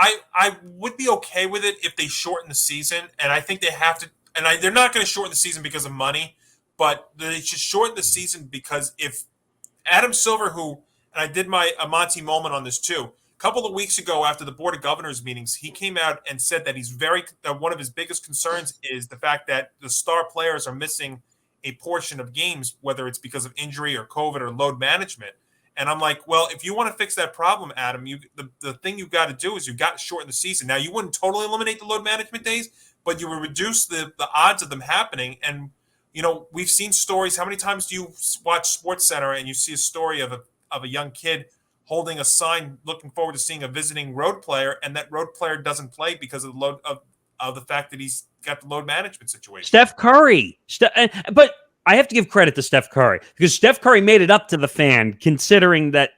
I would be okay with it if they shorten the season, and I think they have to. And they're not going to shorten the season because of money, but they should shorten the season because if Adam Silver, and I did a Monty moment on this too, a couple of weeks ago after the Board of Governors meetings, he came out and said that one of his biggest concerns is the fact that the star players are missing a portion of games, whether it's because of injury or COVID or load management. And I'm like, well, if you want to fix that problem, Adam, the thing you've got to do is you've got to shorten the season. Now, you wouldn't totally eliminate the load management days, but you would reduce the odds of them happening. And, we've seen stories. How many times do you watch SportsCenter and you see a story of a young kid holding a sign looking forward to seeing a visiting road player, and that road player doesn't play because of the load of the fact that he's got the load management situation? Steph Curry. But I have to give credit to Steph Curry because Steph Curry made it up to the fan, considering that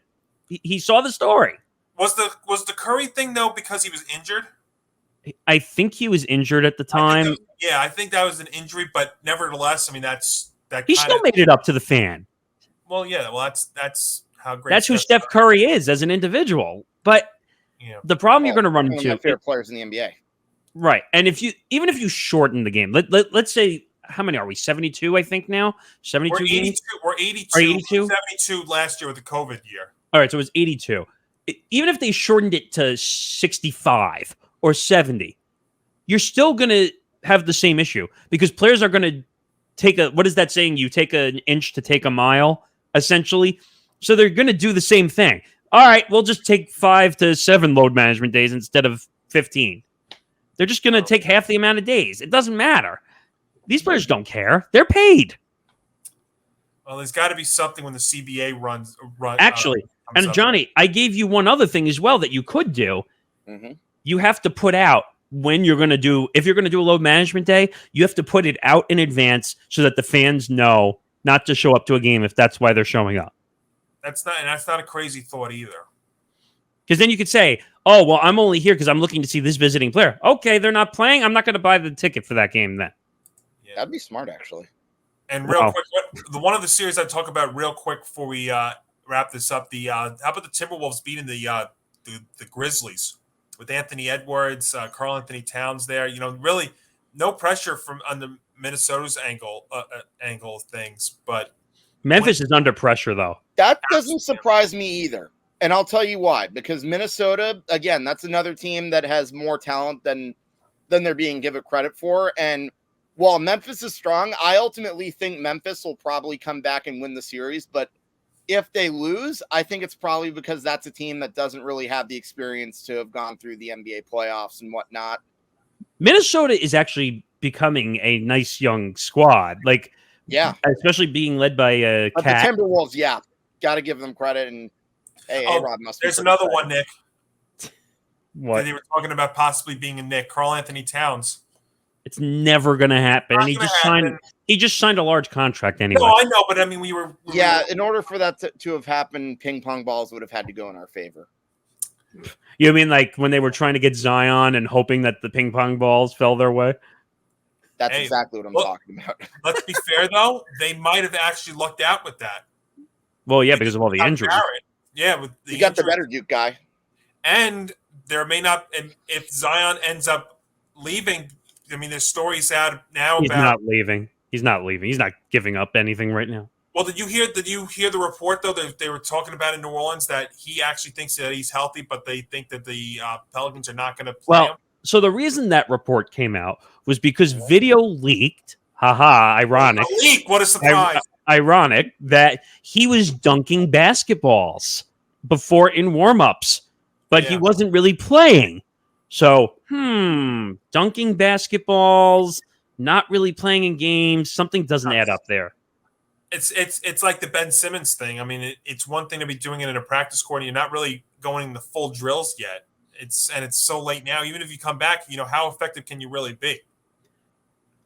he saw the story. Was the Curry thing though because he was injured? I think he was injured at the time. I think that was an injury, but nevertheless, I mean he still made it up to the fan. Well, yeah, that's how great. That's who Steph Curry is as an individual. But the problem you're going to run into favorite players in the NBA, right? And if you shorten the game, let's say. How many are we? 72, I think now. 72 games. We're 82. 72 last year with the COVID year. All right, so it was 82. Even if they shortened it to 65 or 70, you're still going to have the same issue because players are going to take what is that saying? You take an inch to take a mile, essentially. So they're going to do the same thing. All right, we'll just take 5 to 7 load management days instead of 15. They're just going to take half the amount of days. It doesn't matter. These players don't care. They're paid. Well, there's got to be something when the CBA runs. Actually, and Johnny, I gave you one other thing as well that you could do. Mm-hmm. You have to put out when you're going to do, if you're going to do a load management day, you have to put it out in advance so that the fans know not to show up to a game if that's why they're showing up. That's not a crazy thought either. Because then you could say, oh, well, I'm only here because I'm looking to see this visiting player. Okay, they're not playing. I'm not going to buy the ticket for that game then. Yeah. That'd be smart, actually. And real quick, one of the series I'd talk about real quick before we wrap this up, how about the Timberwolves beating the Grizzlies with Anthony Edwards, Karl Anthony Towns there? Really no pressure on the Minnesota's angle of things, but Memphis is under pressure though. That doesn't surprise me either. And I'll tell you why. Because Minnesota, again, that's another team that has more talent than they're being given credit for. And while Memphis is strong, I ultimately think Memphis will probably come back and win the series. But if they lose, I think it's probably because that's a team that doesn't really have the experience to have gone through the NBA playoffs and whatnot. Minnesota is actually becoming a nice young squad. Like, yeah, especially being led by but Cat. the Timberwolves, yeah, got to give them credit. And hey, A-Rod must be. There's another one, Nick. What? They were talking about possibly being a Nick, Karl Anthony Towns. It's never going to happen. And he just signed a large contract anyway. No, I know, but I mean, we were in order for that to have happened, ping pong balls would have had to go in our favor. You mean like when they were trying to get Zion and hoping that the ping pong balls fell their way? That's exactly what I'm talking about. Let's be fair, though. They might have actually lucked out with that. Well, yeah, because of all the injuries. Yeah, with the you got the better Duke guy. And there may not. And if Zion ends up leaving, I mean, there's stories out now He's about. not leaving. He's not leaving. He's not giving up anything right now. Well, did you hear the report though? They were talking about in New Orleans that he actually thinks that he's healthy, but they think that the Pelicans are not going to play him. So the reason that report came out was because video leaked. Haha, ironic. A leak. What a surprise! Ironic that he was dunking basketballs before in warm-ups, but he wasn't really playing. So, dunking basketballs, not really playing in games, something doesn't add up there. It's like the Ben Simmons thing. I mean, it's one thing to be doing it in a practice court, and you're not really going the full drills yet. It's so late now. Even if you come back, how effective can you really be?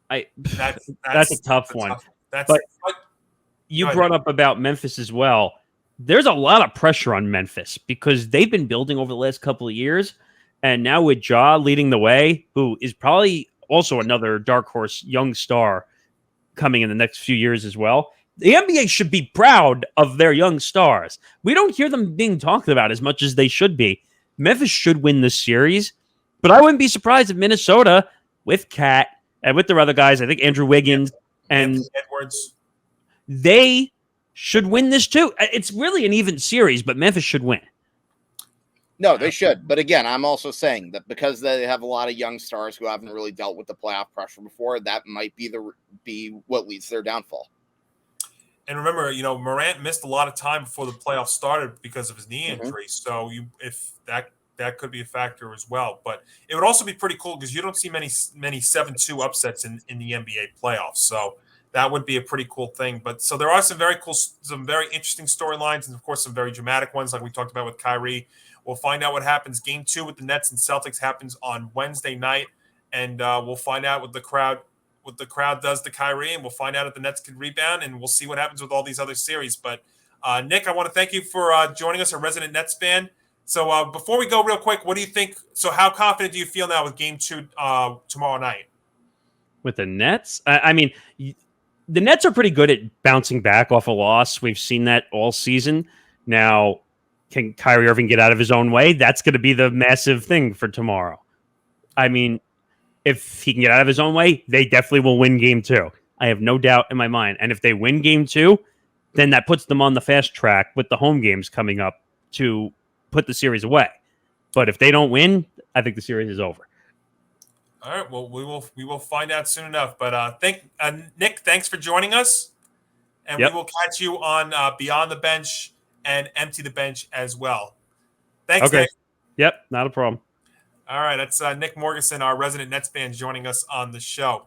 That's a tough one. But you brought up about Memphis as well. There's a lot of pressure on Memphis because they've been building over the last couple of years, and now with Ja leading the way, who is probably also another dark horse young star coming in the next few years as well. The NBA should be proud of their young stars. We don't hear them being talked about as much as they should be. Memphis should win this series, but I wouldn't be surprised if Minnesota, with Cat and with their other guys, I think Andrew Wiggins and Edwards, they should win this too. It's really an even series, but Memphis should win. No, they should. But again, I'm also saying that because they have a lot of young stars who haven't really dealt with the playoff pressure before, that might be what leads to their downfall. And remember, Morant missed a lot of time before the playoffs started because of his knee injury. So if that could be a factor as well. But it would also be pretty cool because you don't see many 7-2 upsets in the NBA playoffs. So that would be a pretty cool thing. But so there are some very interesting storylines, and of course some very dramatic ones, like we talked about with Kyrie. We'll find out what happens. Game 2 with the Nets and Celtics happens on Wednesday night, and we'll find out what the crowd does to Kyrie, and we'll find out if the Nets can rebound, and we'll see what happens with all these other series. But Nick, I want to thank you for joining us, a resident Nets fan. So before we go real quick, what do you think? So how confident do you feel now with Game 2 tomorrow night? With the Nets? I mean, the Nets are pretty good at bouncing back off a loss. We've seen that all season. Now, can Kyrie Irving get out of his own way? That's going to be the massive thing for tomorrow. I mean, if he can get out of his own way, they definitely will win Game 2. I have no doubt in my mind. And if they win Game 2, then that puts them on the fast track with the home games coming up to put the series away. But if they don't win, I think the series is over. All right. Well, we will find out soon enough. But Nick, thanks for joining us, and we will catch you on Beyond the Bench and Empty the Bench as well. Thanks, okay. Nick. Yep, not a problem. All right, that's Nick Morgasen, our resident Nets fan, joining us on the show.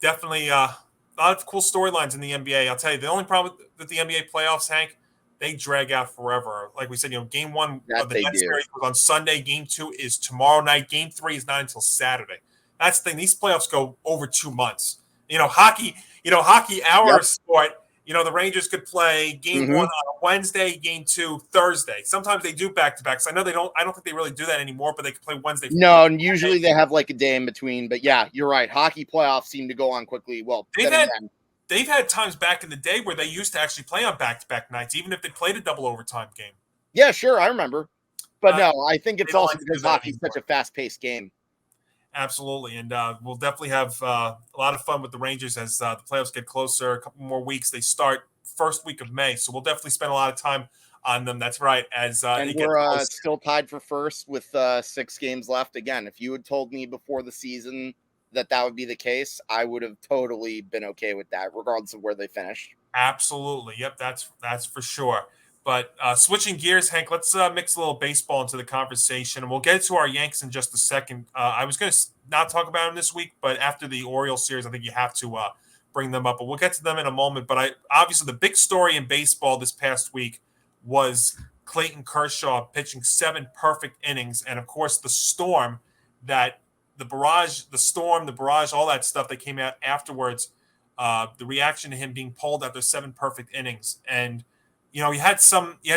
Definitely a lot of cool storylines in the NBA. I'll tell you, the only problem with the NBA playoffs, Hank, they drag out forever. Like we said, Game 1 of the Nets series was on Sunday. Game 2 is tomorrow night. Game 3 is not until Saturday. That's the thing. These playoffs go over 2 months. Hockey, our sport. The Rangers could play Game 1 on a Wednesday, Game 2 Thursday. Sometimes they do back-to-backs. I know they don't. I don't think they really do that anymore, but they can play Wednesday. No, and usually they have like a day in between. But yeah, you're right. Hockey playoffs seem to go on quickly. Well, they've had times back in the day where they used to actually play on back-to-back nights, even if they played a double overtime game. Yeah, sure, I remember. But no, I think it's also because hockey's such a fast-paced game. Absolutely, and we'll definitely have a lot of fun with the Rangers as the playoffs get closer. A couple more weeks. They start first week of May, so we'll definitely spend a lot of time on them. That's right. And we're still tied for first with 6 games left. Again, if you had told me before the season that would be the case, I would have totally been okay with that, regardless of where they finished. Absolutely. Yep, that's for sure. But switching gears, Hank, let's mix a little baseball into the conversation, and we'll get to our Yanks in just a second. I was going to not talk about them this week, but after the Orioles series, I think you have to bring them up. But we'll get to them in a moment. But obviously the big story in baseball this past week was Clayton Kershaw pitching 7 perfect innings, and of course the storm, the barrage, all that stuff that came out afterwards. The reaction to him being pulled after 7 perfect innings, and you had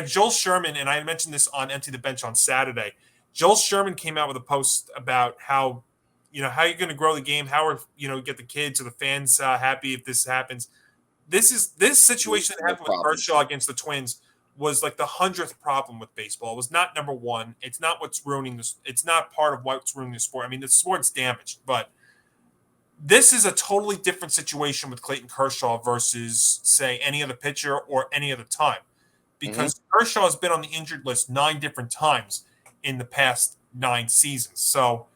Joel Sherman, and I mentioned this on Empty the Bench on Saturday. Joel Sherman came out with a post about how you're going to grow the game, how get the kids or the fans happy if this happens. This situation that happened with Kershaw against the Twins was like the 100th problem with baseball. It was not number one. It's not what's ruining this. It's not part of what's ruining the sport. I mean, the sport's damaged, but this is a totally different situation with Clayton Kershaw versus, say, any other pitcher or any other time, because Kershaw has been on the injured list 9 different times in the past 9 seasons. So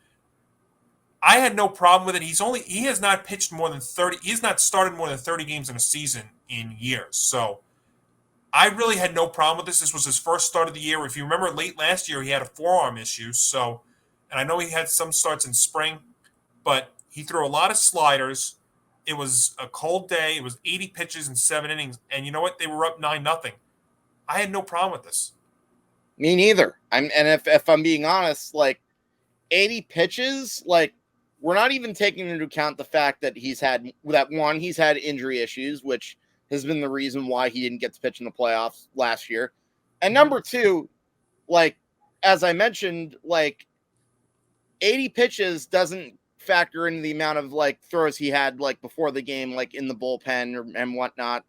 I had no problem with it. He has not pitched more than 30. He's not started more than 30 games in a season in years. So I really had no problem with this. This was his first start of the year. If you remember, late last year he had a forearm issue. So, and I know he had some starts in spring, but he threw a lot of sliders. It was a cold day. It was 80 pitches in 7 innings, and you know what? They were up 9-0. I had no problem with this. Me neither. And if I'm being honest, like 80 pitches, like we're not even taking into account the fact that he's had injury issues, which has been the reason why he didn't get to pitch in the playoffs last year. And number 2, like as I mentioned, like 80 pitches doesn't factor in the amount of like throws he had like before the game, like in the bullpen and whatnot.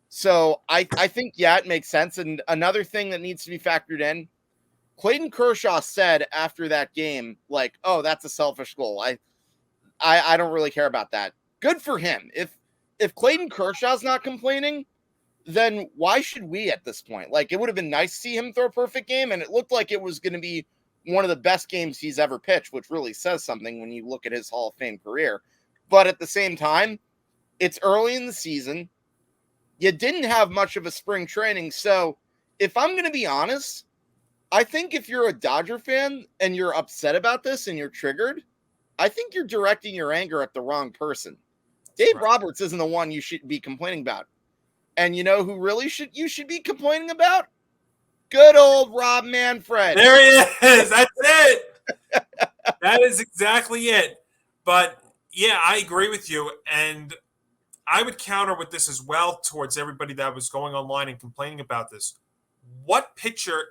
So I think, yeah, it makes sense. And another thing that needs to be factored in, Clayton Kershaw said after that game, like, oh, that's a selfish goal. I don't really care about that. Good for him. If Clayton Kershaw's not complaining, then why should we at this point? Like, it would have been nice to see him throw a perfect game, and it looked like it was going to be one of the best games he's ever pitched, which really says something when you look at his Hall of Fame career. But at the same time, it's early in the season. You didn't have much of a spring training. So if I'm going to be honest, I think if you're a Dodger fan and you're upset about this and you're triggered, I think you're directing your anger at the wrong person. Dave Roberts isn't the one you should be complaining about. And you know who really you should be complaining about? Good old Rob Manfred. There he is. That's it. That is exactly it. But yeah, I agree with you. And I would counter with this as well towards everybody that was going online and complaining about this. What pitcher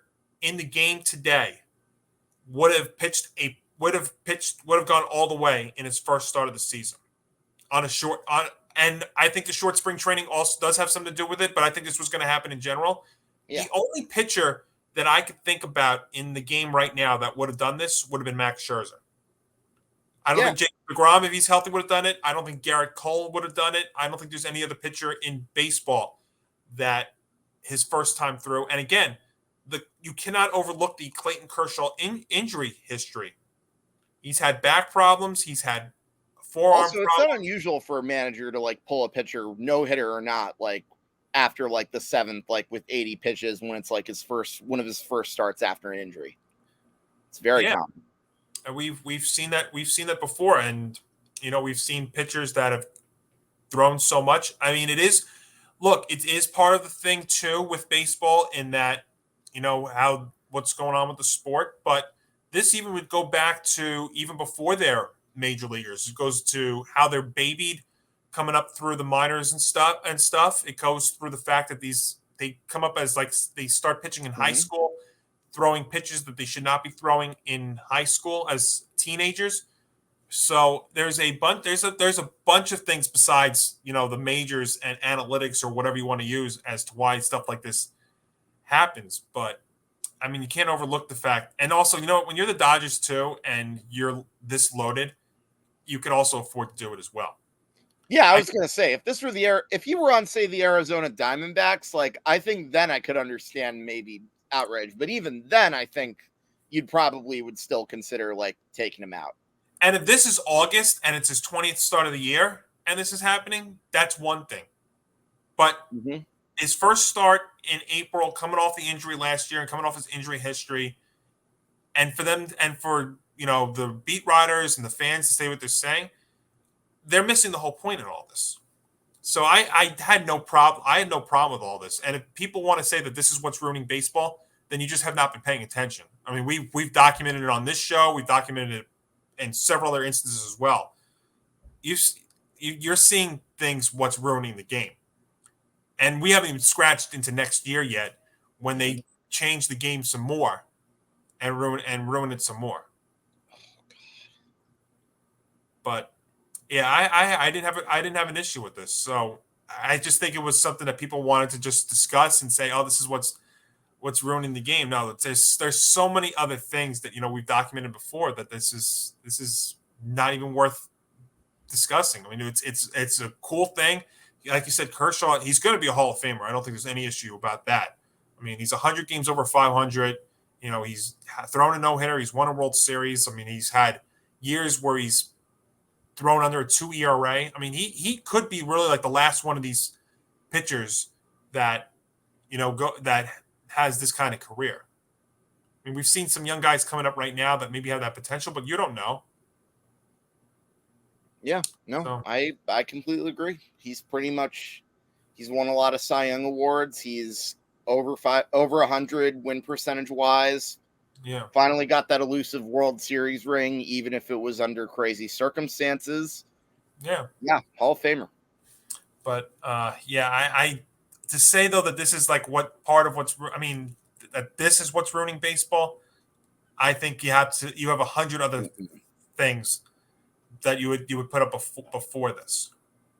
in the game today would have gone all the way in his first start of the season and I think the short spring training also does have something to do with it, but I think this was going to happen in general. Yeah. The only pitcher that I could think about in the game right now that would have done this would have been Max Scherzer. I don't think Jacob deGrom, if he's healthy, would have done it. I don't think Garrett Cole would have done it. I don't think there's any other pitcher in baseball that his first time through. And again, you cannot overlook the Clayton Kershaw injury history. He's had back problems. He's had forearm also, it's not unusual for a manager to like pull a pitcher, no hitter or not, like after like the 7th, like with 80 pitches when it's like one of his first starts after an injury. It's very common. And we've seen that before, and you know, we've seen pitchers that have thrown so much. I mean, it is part of the thing too with baseball in that, you know, what's going on with the sport, but this even would go back to even before their major leaguers. It goes to how they're babied coming up through the minors and stuff. It goes through the fact that they come up as like they start pitching in high school, throwing pitches that they should not be throwing in high school as teenagers. So there's a bunch of things besides, you know, the majors and analytics or whatever you want to use as to why stuff like this happens. But I mean, you can't overlook the fact, and also, you know, when you're the Dodgers too, and you're this loaded, you can also afford to do it as well. Yeah, I was going to say, if you were on, say, the Arizona Diamondbacks, like, I think then I could understand maybe outrage. But even then, I think you'd probably would still consider, like, taking him out. And if this is August and it's his 20th start of the year and this is happening, that's one thing. But his first start in April, coming off the injury last year and coming off his injury history, and for you know, the beat writers and the fans to say what they're saying, they're missing the whole point in all this. So I had no problem. I had no problem with all this. And if people want to say that this is what's ruining baseball, then you just have not been paying attention. I mean, we've documented it on this show. We've documented it in several other instances as well. You're seeing things what's ruining the game. And we haven't even scratched into next year yet when they change the game some more and ruin it some more. But yeah, I didn't have an issue with this. So I just think it was something that people wanted to just discuss and say, oh, this is what's what's ruining the game. No, there's so many other things that we've documented before that this is not even worth discussing. I mean, it's a cool thing. Like you said, Kershaw, he's going to be a Hall of Famer. I don't think there's any issue about that. I mean, he's 100 games over 500. He's thrown a no-hitter. He's won a World Series. I mean, he's had years where he's thrown under a 2 ERA. I mean, he could be really like the last one of these pitchers that that has this kind of career. I mean, we've seen some young guys coming up right now that maybe have that potential, but you don't know. Yeah, no, so. I completely agree. He's won a lot of Cy Young awards. He's over 100 win percentage wise. Yeah. Finally got that elusive World Series ring, even if it was under crazy circumstances. Yeah. Yeah, Hall of Famer. But I to say though that this is like that this is what's ruining baseball. I think you have 100 other things that you would put up before this.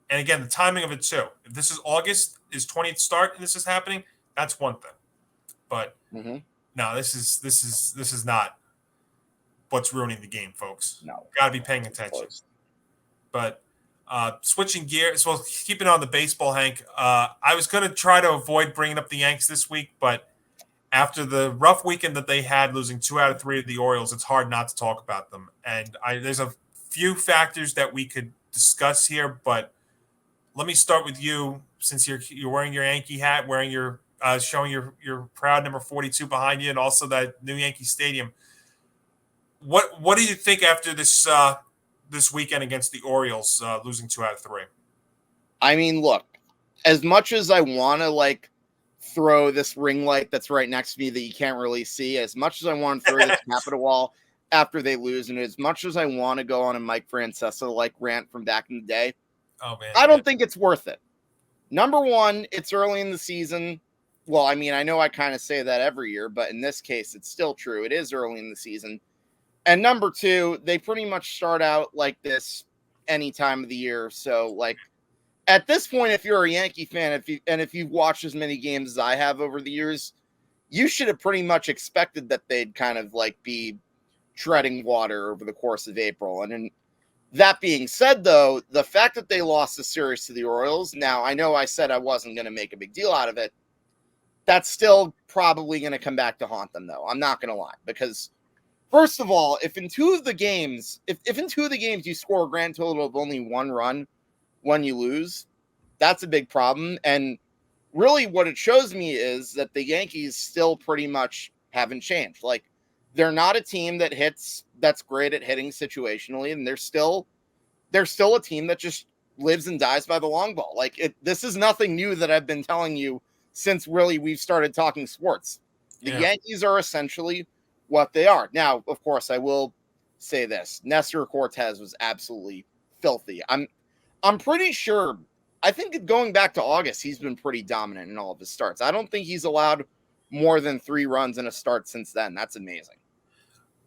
And again, the timing of it too. If this is August, is 20th start, and this is happening, that's one thing. But no, this is not what's ruining the game, folks. No, got to be paying attention. But switching gears, well, keeping on the baseball, Hank. I was going to try to avoid bringing up the Yanks this week, but after the rough weekend that they had, losing 2 out of 3 to the Orioles, it's hard not to talk about them. And there's a few factors that we could discuss here, but let me start with you, since you're wearing your Yankee hat, wearing your showing your proud number 42 behind you, and also that new Yankee Stadium. What do you think after this weekend against the Orioles, losing 2 out of 3? I mean, look, as much as I want to throw this ring light that's right next to me that you can't really see, as much as I want to throw this cap at a wall after they lose, and as much as I want to go on a Mike Francesa rant from back in the day, I don't think it's worth it. Number one, it's early in the season. Well, I mean, I know I kind of say that every year, but in this case, it's still true. It is early in the season. And number two, they pretty much start out like this any time of the year. So, at this point, if you're a Yankee fan, if you've watched as many games as I have over the years, you should have pretty much expected that they'd kind of be treading water over the course of April. And that being said, though, the fact that they lost the series to the Orioles, now I know I said I wasn't going to make a big deal out of it. That's still probably going to come back to haunt them, though. I'm not going to lie, because first of all, if in two of the games you score a grand total of only 1 run when you lose, that's a big problem. And really what it shows me is that the Yankees still pretty much haven't changed. They're not a team that's great at hitting situationally, and they're still a team that just lives and dies by the long ball. This is nothing new that I've been telling you since really we've started talking sports. The Yankees are essentially what they are. Now, of course, I will say this. Nestor Cortez was absolutely filthy. I'm pretty sure, I think going back to August, he's been pretty dominant in all of his starts. I don't think he's allowed more than 3 runs in a start since then. That's amazing.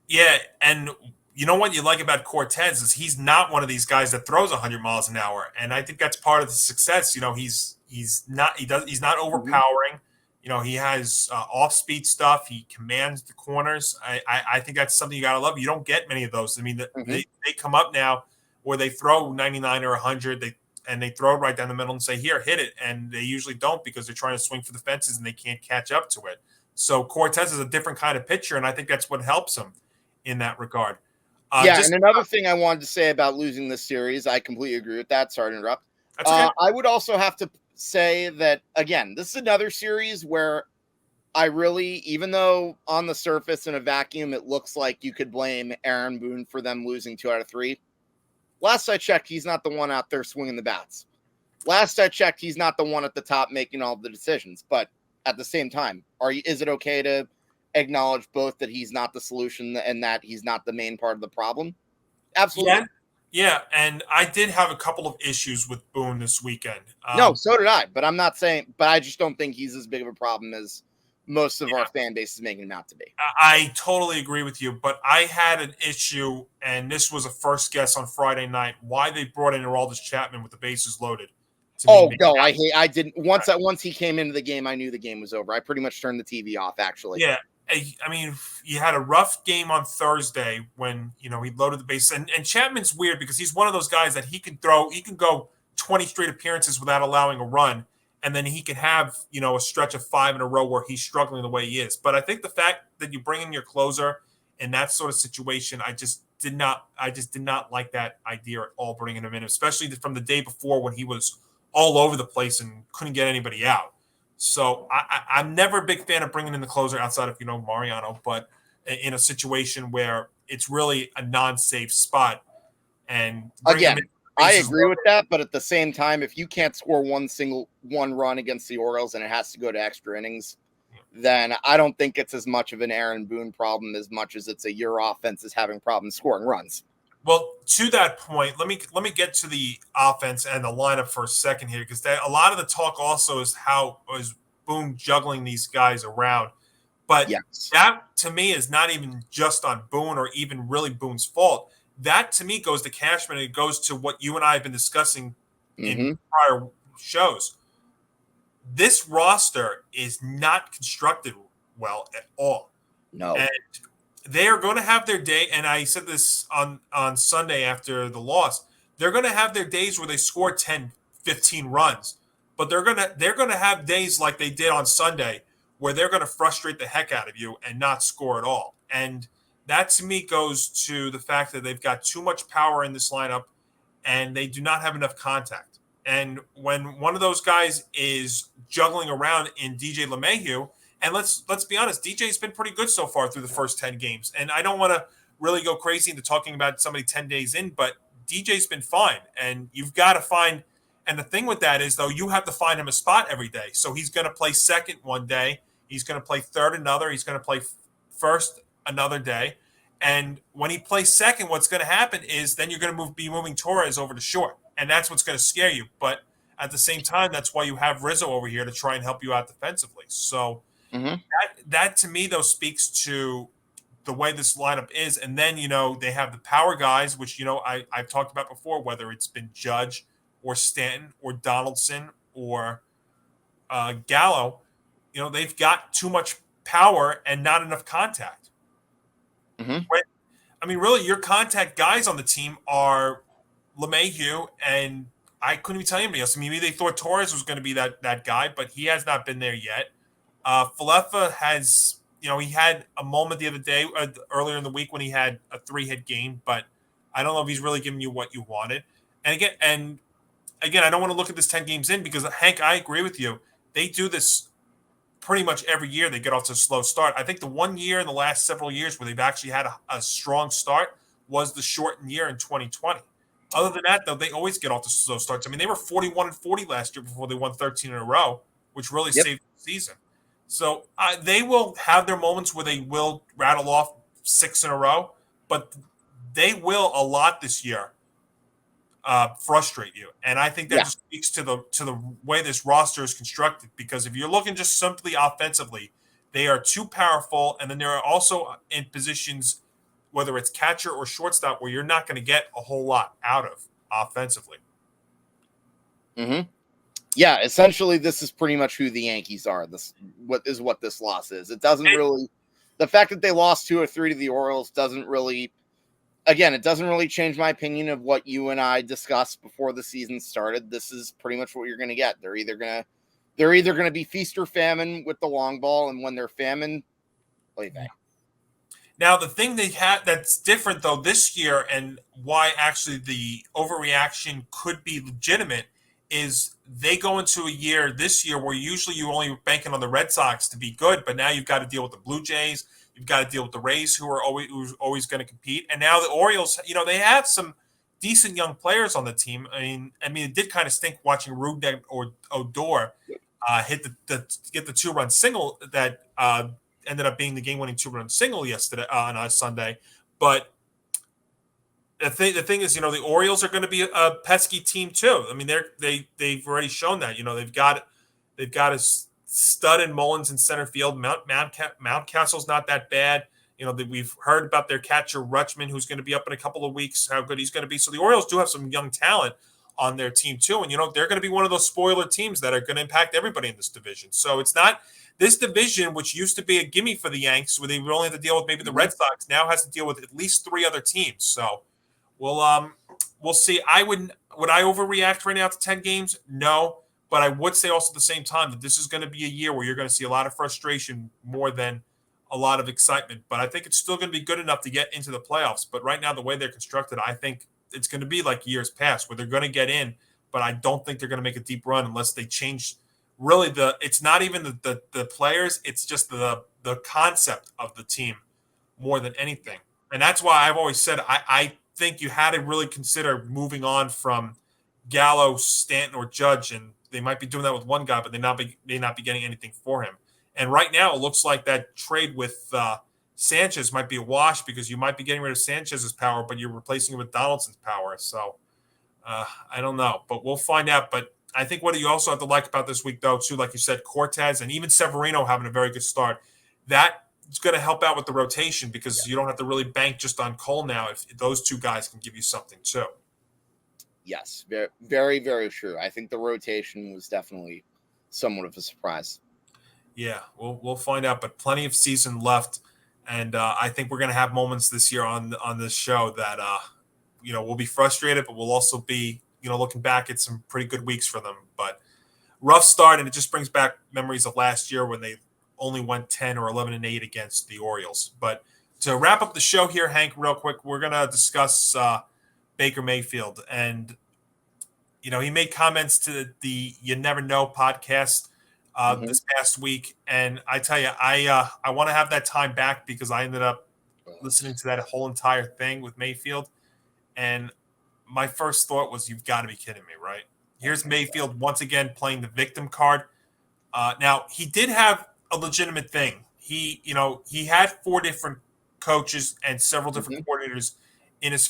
Yeah, and you know what you like about Cortez is he's not one of these guys that throws 100 miles an hour, and I think that's part of the success. He's not overpowering. He has off-speed stuff. He commands the corners. I think that's something you got to love. You don't get many of those. I mean, they come up now where they throw 99 or 100, they throw it right down the middle and say, here, hit it. And they usually don't because they're trying to swing for the fences and they can't catch up to it. So Cortez is a different kind of pitcher, and I think that's what helps him in that regard. And another thing I wanted to say about losing this series, I completely agree with that. Sorry to interrupt. That's okay. I would also have to say that, again, this is another series where I really, even though on the surface in a vacuum, it looks like you could blame Aaron Boone for them losing 2 out of 3. Last I checked, he's not the one out there swinging the bats. Last I checked, he's not the one at the top making all the decisions. But at the same time, is it okay to acknowledge both that he's not the solution and that he's not the main part of the problem? Absolutely. Yeah, and I did have a couple of issues with Boone this weekend. No, so did I. But I just don't think he's as big of a problem as most of our fan base is making him out to be. I totally agree with you, but I had an issue, and this was a first guess on Friday night, why they brought in Aroldis Chapman with the bases loaded. to me. No, I didn't. Once he came into the game, I knew the game was over. I pretty much turned the TV off, actually. Yeah. I mean, you had a rough game on Thursday when, he loaded the bases. And Chapman's weird because he's one of those guys that he can go 20 straight appearances without allowing a run. And then he can have, a stretch of 5 in a row where he's struggling the way he is. But I think the fact that you bring in your closer in that sort of situation, I just did not like that idea at all, bringing him in, especially from the day before when he was all over the place and couldn't get anybody out. So I'm never a big fan of bringing in the closer outside of, Mariano, but in a situation where it's really a non-safe spot. And again, I agree with that, but at the same time, if you can't score one run against the Orioles and it has to go to extra innings, then I don't think it's as much of an Aaron Boone problem as much as it's your offense is having problems scoring runs. Well, to that point, let me get to the offense and the lineup for a second here, because a lot of the talk also is how is Boone juggling these guys around. But yes, that to me is not even just on Boone or even really Boone's fault. That to me goes to Cashman, and it goes to what you and I have been discussing in prior shows. This roster is not constructed well at all. No. And they are going to have their day, and I said this on Sunday after the loss. They're going to have their days where they score 10, 15 runs, but they're going to have days like they did on Sunday where they're going to frustrate the heck out of you and not score at all. And that to me goes to the fact that they've got too much power in this lineup and they do not have enough contact. And when one of those guys is juggling around in DJ LeMahieu, and let's be honest, DJ's been pretty good so far through the first 10 games. And I don't want to really go crazy into talking about somebody 10 days in, but DJ's been fine. And you've got to find – and the thing with that is, though, you have to find him a spot every day. So he's going to play second one day. He's going to play third another. He's going to play first another day. And when he plays second, what's going to happen is then you're going to be moving Torres over to short. And that's what's going to scare you. But at the same time, that's why you have Rizzo over here to try and help you out defensively. So – That to me, though, speaks to the way this lineup is. And then, they have the power guys, which, I've talked about before, whether it's been Judge or Stanton or Donaldson or Gallo. They've got too much power and not enough contact. Really, your contact guys on the team are LeMahieu, and I couldn't even tell you anybody else. Maybe they thought Torres was going to be that guy, but he has not been there yet. Falefa has, he had a moment the other day, earlier in the week when he had a 3-hit game, but I don't know if he's really giving you what you wanted. And again, I don't want to look at this 10 games in because, Hank, I agree with you. They do this pretty much every year. They get off to a slow start. I think the one year in the last several years where they've actually had a strong start was the shortened year in 2020. Other than that, though, they always get off to slow starts. They were 41-40 last year before they won 13 in a row, which really saved the season. So they will have their moments where they will rattle off 6 in a row, but they will a lot this year frustrate you. And I think that just speaks to the way this roster is constructed, because if you're looking just simply offensively, they are too powerful. And then there are also in positions, whether it's catcher or shortstop, where you're not going to get a whole lot out of offensively. Yeah, essentially, this is pretty much who the Yankees are. What this loss is. It doesn't really – the fact that they lost 2 or 3 to the Orioles doesn't really – again, it doesn't really change my opinion of what you and I discussed before the season started. This is pretty much what you're going to get. They're either going to be feast or famine with the long ball, and when they're famine, play back. Now, the thing they have that's different, though, this year, and why actually the overreaction could be legitimate, is they go into a year this year where usually you only banking on the Red Sox to be good, but now you've got to deal with the Blue Jays, you've got to deal with the Rays, who's always going to compete, and now the Orioles. They have some decent young players on the team. It did kind of stink watching Rougned or Odor get the 2-run single that ended up being the game-winning 2-run single yesterday on Sunday, but. The thing is, the Orioles are going to be a pesky team too. They've already shown that. They've got a stud in Mullins in center field. Mountcastle's not that bad. We've heard about their catcher Rutschman, who's going to be up in a couple of weeks. How good he's going to be. So the Orioles do have some young talent. on their team too. And, they're going to be one of those spoiler teams that are going to impact everybody in this division. So it's not this division, which used to be a gimme for the Yanks, where they would only have to deal with maybe the Red Sox, now has to deal with at least 3 other teams. So we'll see. Would I overreact right now to 10 games? No. But I would say also at the same time that this is going to be a year where you're going to see a lot of frustration more than a lot of excitement. But I think it's still going to be good enough to get into the playoffs. But right now, the way they're constructed, I think it's going to be like years past where they're going to get in, but I don't think they're going to make a deep run unless they change. Really, it's not even the players; it's just the concept of the team more than anything. And that's why I've always said I think you had to really consider moving on from Gallo, Stanton, or Judge, and they might be doing that with one guy, but they may not be getting anything for him. And right now, it looks like that trade with Sanchez might be a wash because you might be getting rid of Sanchez's power, but you're replacing it with Donaldson's power. So I don't know, but we'll find out. But I think what you also have to like about this week, though, too, like you said, Cortez and even Severino having a very good start, that is going to help out with the rotation because you don't have to really bank just on Cole now if those 2 guys can give you something too. Yes, very, very, very true. I think the rotation was definitely somewhat of a surprise. Yeah, we'll find out, but plenty of season left, and I think we're going to have moments this year on this show that we'll be frustrated, but we'll also be looking back at some pretty good weeks for them. But rough start, and it just brings back memories of last year when they only went 10 or 11-8 against the Orioles. But to wrap up the show here, Hank, real quick, we're going to discuss Baker Mayfield. And, he made comments to the You Never Know podcast this past week. And I tell you, I want to have that time back because I ended up listening to that whole entire thing with Mayfield. And my first thought was, you've got to be kidding me, right? Here's Mayfield once again playing the victim card. Now, he did have a legitimate thing. He had 4 different coaches and several different coordinators in his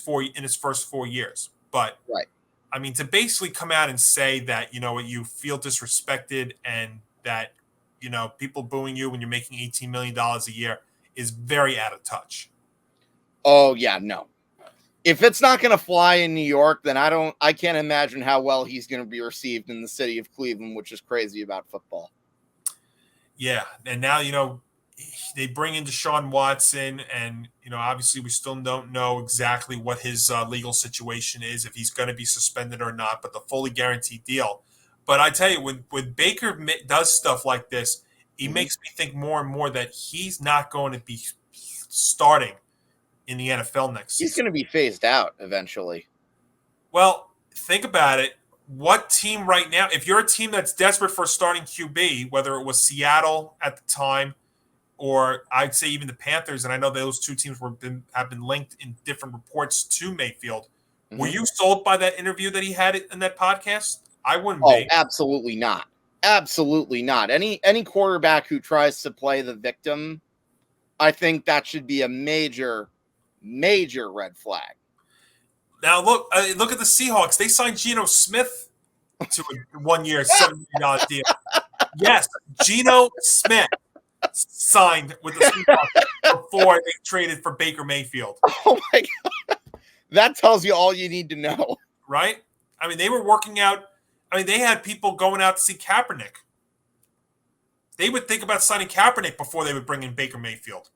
first 4 years. But right. I mean, to basically come out and say that, you feel disrespected and that, people booing you when you're making $18 million a year is very out of touch. Oh, yeah, no. If it's not going to fly in New York, then I can't imagine how well he's going to be received in the city of Cleveland, which is crazy about football. Yeah. And now, they bring in Deshaun Watson, and obviously we still don't know exactly what his legal situation is, if he's going to be suspended or not, but the fully guaranteed deal. But I tell you, when Baker does stuff like this, he makes me think more and more that he's not going to be starting in the NFL next season. He's going to be phased out eventually. Well, think about it. What team right now, if you're a team that's desperate for a starting QB, whether it was Seattle at the time, or I'd say even the Panthers, and I know those 2 teams have been linked in different reports to Mayfield. Were you sold by that interview that he had in that podcast? I wouldn't be. Absolutely not. Absolutely not. Any quarterback who tries to play the victim, I think that should be a major, major red flag. Now look at the Seahawks. They signed Geno Smith to a 1-year, $7 million deal. Yes, Geno Smith signed with the Seahawks before they traded for Baker Mayfield. Oh my God. That tells you all you need to know. Right? I mean, they were working out. I mean, they had people going out to see Kaepernick. They would think about signing Kaepernick before they would bring in Baker Mayfield.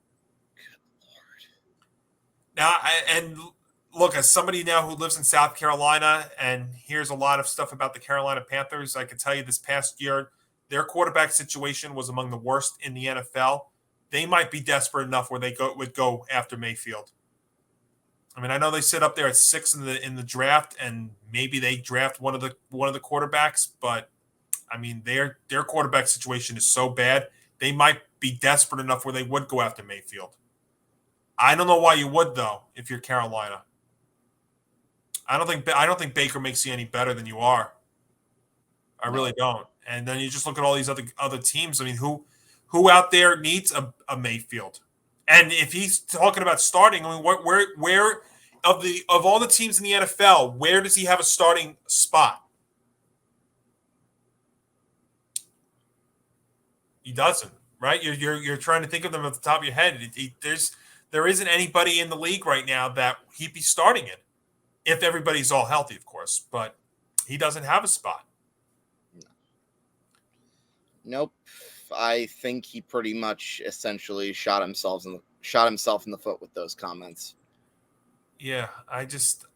Good Lord. Now, and look, as somebody now who lives in South Carolina and hears a lot of stuff about the Carolina Panthers, I can tell you this past year, their quarterback situation was among the worst in the NFL. They might be desperate enough where they would go after Mayfield. I mean, I know they sit up there at 6 in the draft, and maybe they draft one of the quarterbacks, but I mean, their quarterback situation is so bad, they might be desperate enough where they would go after Mayfield. I don't know why you would, though, if you're Carolina. I don't think Baker makes you any better than you are. I really don't. And then you just look at all these other teams. I mean, who out there needs a Mayfield? And if he's talking about starting, I mean, where of all the teams in the NFL, where does he have a starting spot? He doesn't, right? You're trying to think of them at the top of your head. There isn't anybody in the league right now that he'd be starting in, if everybody's all healthy, of course. But he doesn't have a spot. Nope. I think he pretty much essentially shot himself in the foot with those comments. Yeah, I just,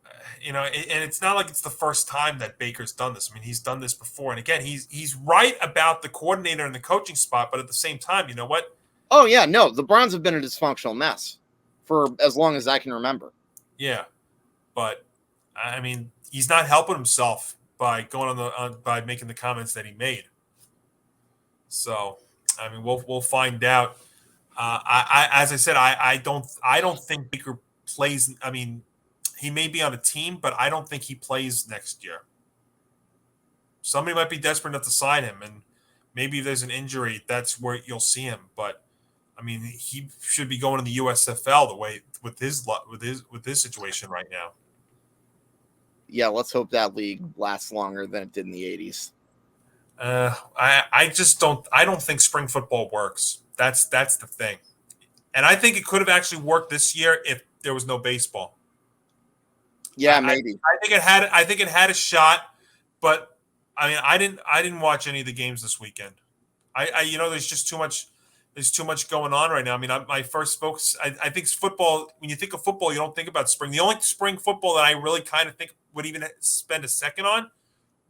and it's not like it's the first time that Baker's done this. I mean, he's done this before. And again, he's right about the coordinator and the coaching spot, but at the same time, you know what? Oh, yeah, no, the Browns have been a dysfunctional mess for as long as I can remember. Yeah, but, I mean, he's not helping himself by going by making the comments that he made. So, I mean, we'll find out. As I said, I don't think Baker plays. I mean, he may be on a team, but I don't think he plays next year. Somebody might be desperate enough to sign him, and maybe if there's an injury, that's where you'll see him. But I mean, he should be going to the USFL the way with his situation right now. Yeah, let's hope that league lasts longer than it did in the 80s. I just don't. I don't think spring football works. That's the thing, and I think it could have actually worked this year if there was no baseball. Yeah, maybe. I think it had a shot, but I mean, I didn't watch any of the games this weekend. There's just too much. There's too much going on right now. I mean, my first focus. I think football. When you think of football, you don't think about spring. The only spring football that I really kind of think would even spend a second on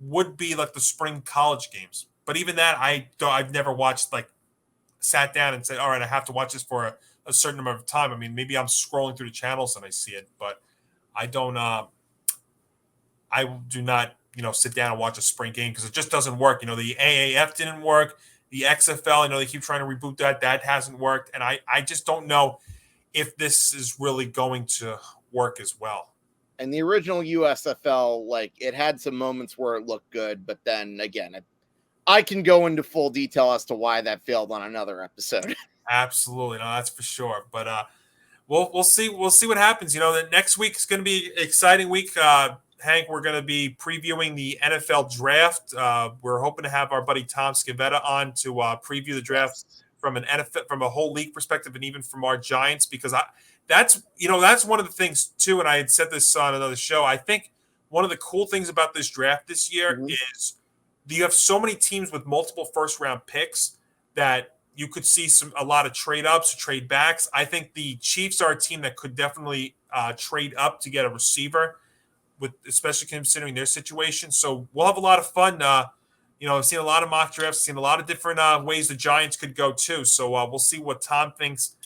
would be like the spring college games. But even that, I've never watched, like, sat down and said, all right, I have to watch this for a certain amount of time. I mean, maybe I'm scrolling through the channels and I see it, but I don't. I do not, sit down and watch a spring game because it just doesn't work. The AAF didn't work. The XFL, they keep trying to reboot that. That hasn't worked. And I just don't know if this is really going to work as well. And the original USFL, like, it had some moments where it looked good, but then again, I can go into full detail as to why that failed on another episode. Absolutely, no, that's for sure. But we'll see. We'll see what happens. The next week is going to be an exciting week. Hank, we're going to be previewing the NFL draft. We're hoping to have our buddy Tom Scavetta on to preview the draft from a whole league perspective, and even from our Giants, because that's one of the things too. And I had said this on another show. I think one of the cool things about this draft this year is you have so many teams with multiple first round picks that you could see a lot of trade ups, trade backs. I think the Chiefs are a team that could definitely trade up to get a receiver, especially considering their situation. So we'll have a lot of fun. I've seen a lot of mock drafts, seen a lot of different ways the Giants could go too. So we'll see what Tom thinks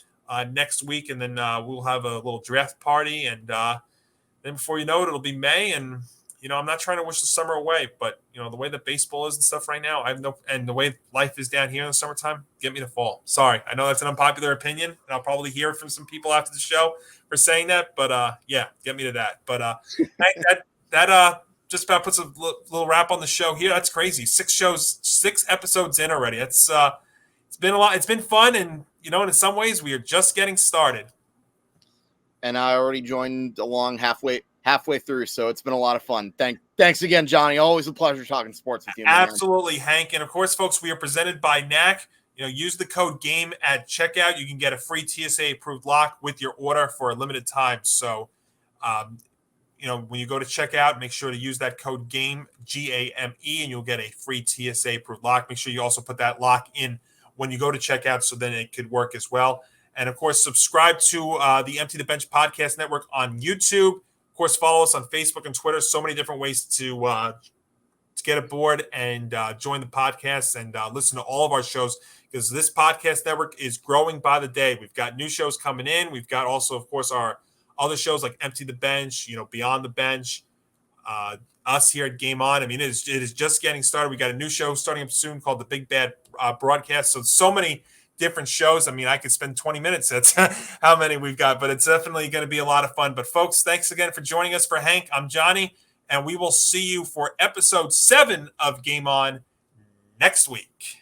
next week, and then we'll have a little draft party, and then before you know it, it'll be May. And I'm not trying to wish the summer away, but the way that baseball is and stuff right now, and the way life is down here in the summertime, get me to fall. Sorry, I know that's an unpopular opinion, and I'll probably hear from some people after the show for saying that, but yeah, get me to that. But that just about puts a little wrap on the show here. That's crazy. 6 episodes in already. It's been a lot. It's been fun, and in some ways, we are just getting started. And I already joined along halfway through, so it's been a lot of fun. Thanks again, Johnny. Always a pleasure talking sports with you, man. Absolutely, Hank. And of course, folks, we are presented by Knack. Use the code GAME at checkout. You can get a free TSA-approved lock with your order for a limited time. So, when you go to checkout, make sure to use that code GAME, GAME, and you'll get a free TSA-approved lock. Make sure you also put that lock in when you go to checkout, so then it could work as well. And of course, subscribe to the Empty the Bench Podcast Network on YouTube. Of course, follow us on Facebook and Twitter. So many different ways to get aboard and join the podcast and listen to all of our shows, because this podcast network is growing by the day. We've got new shows coming in. We've got also, of course, our other shows like Empty the Bench, Beyond the Bench, us here at Game On. I mean, it is just getting started. We got a new show starting up soon called The Big Bad Broadcast. So many different shows. I mean, I could spend 20 minutes. That's how many we've got, but it's definitely going to be a lot of fun. But folks, thanks again for joining us. For Hank, I'm Johnny, and we will see you for episode 7 of Game On next week.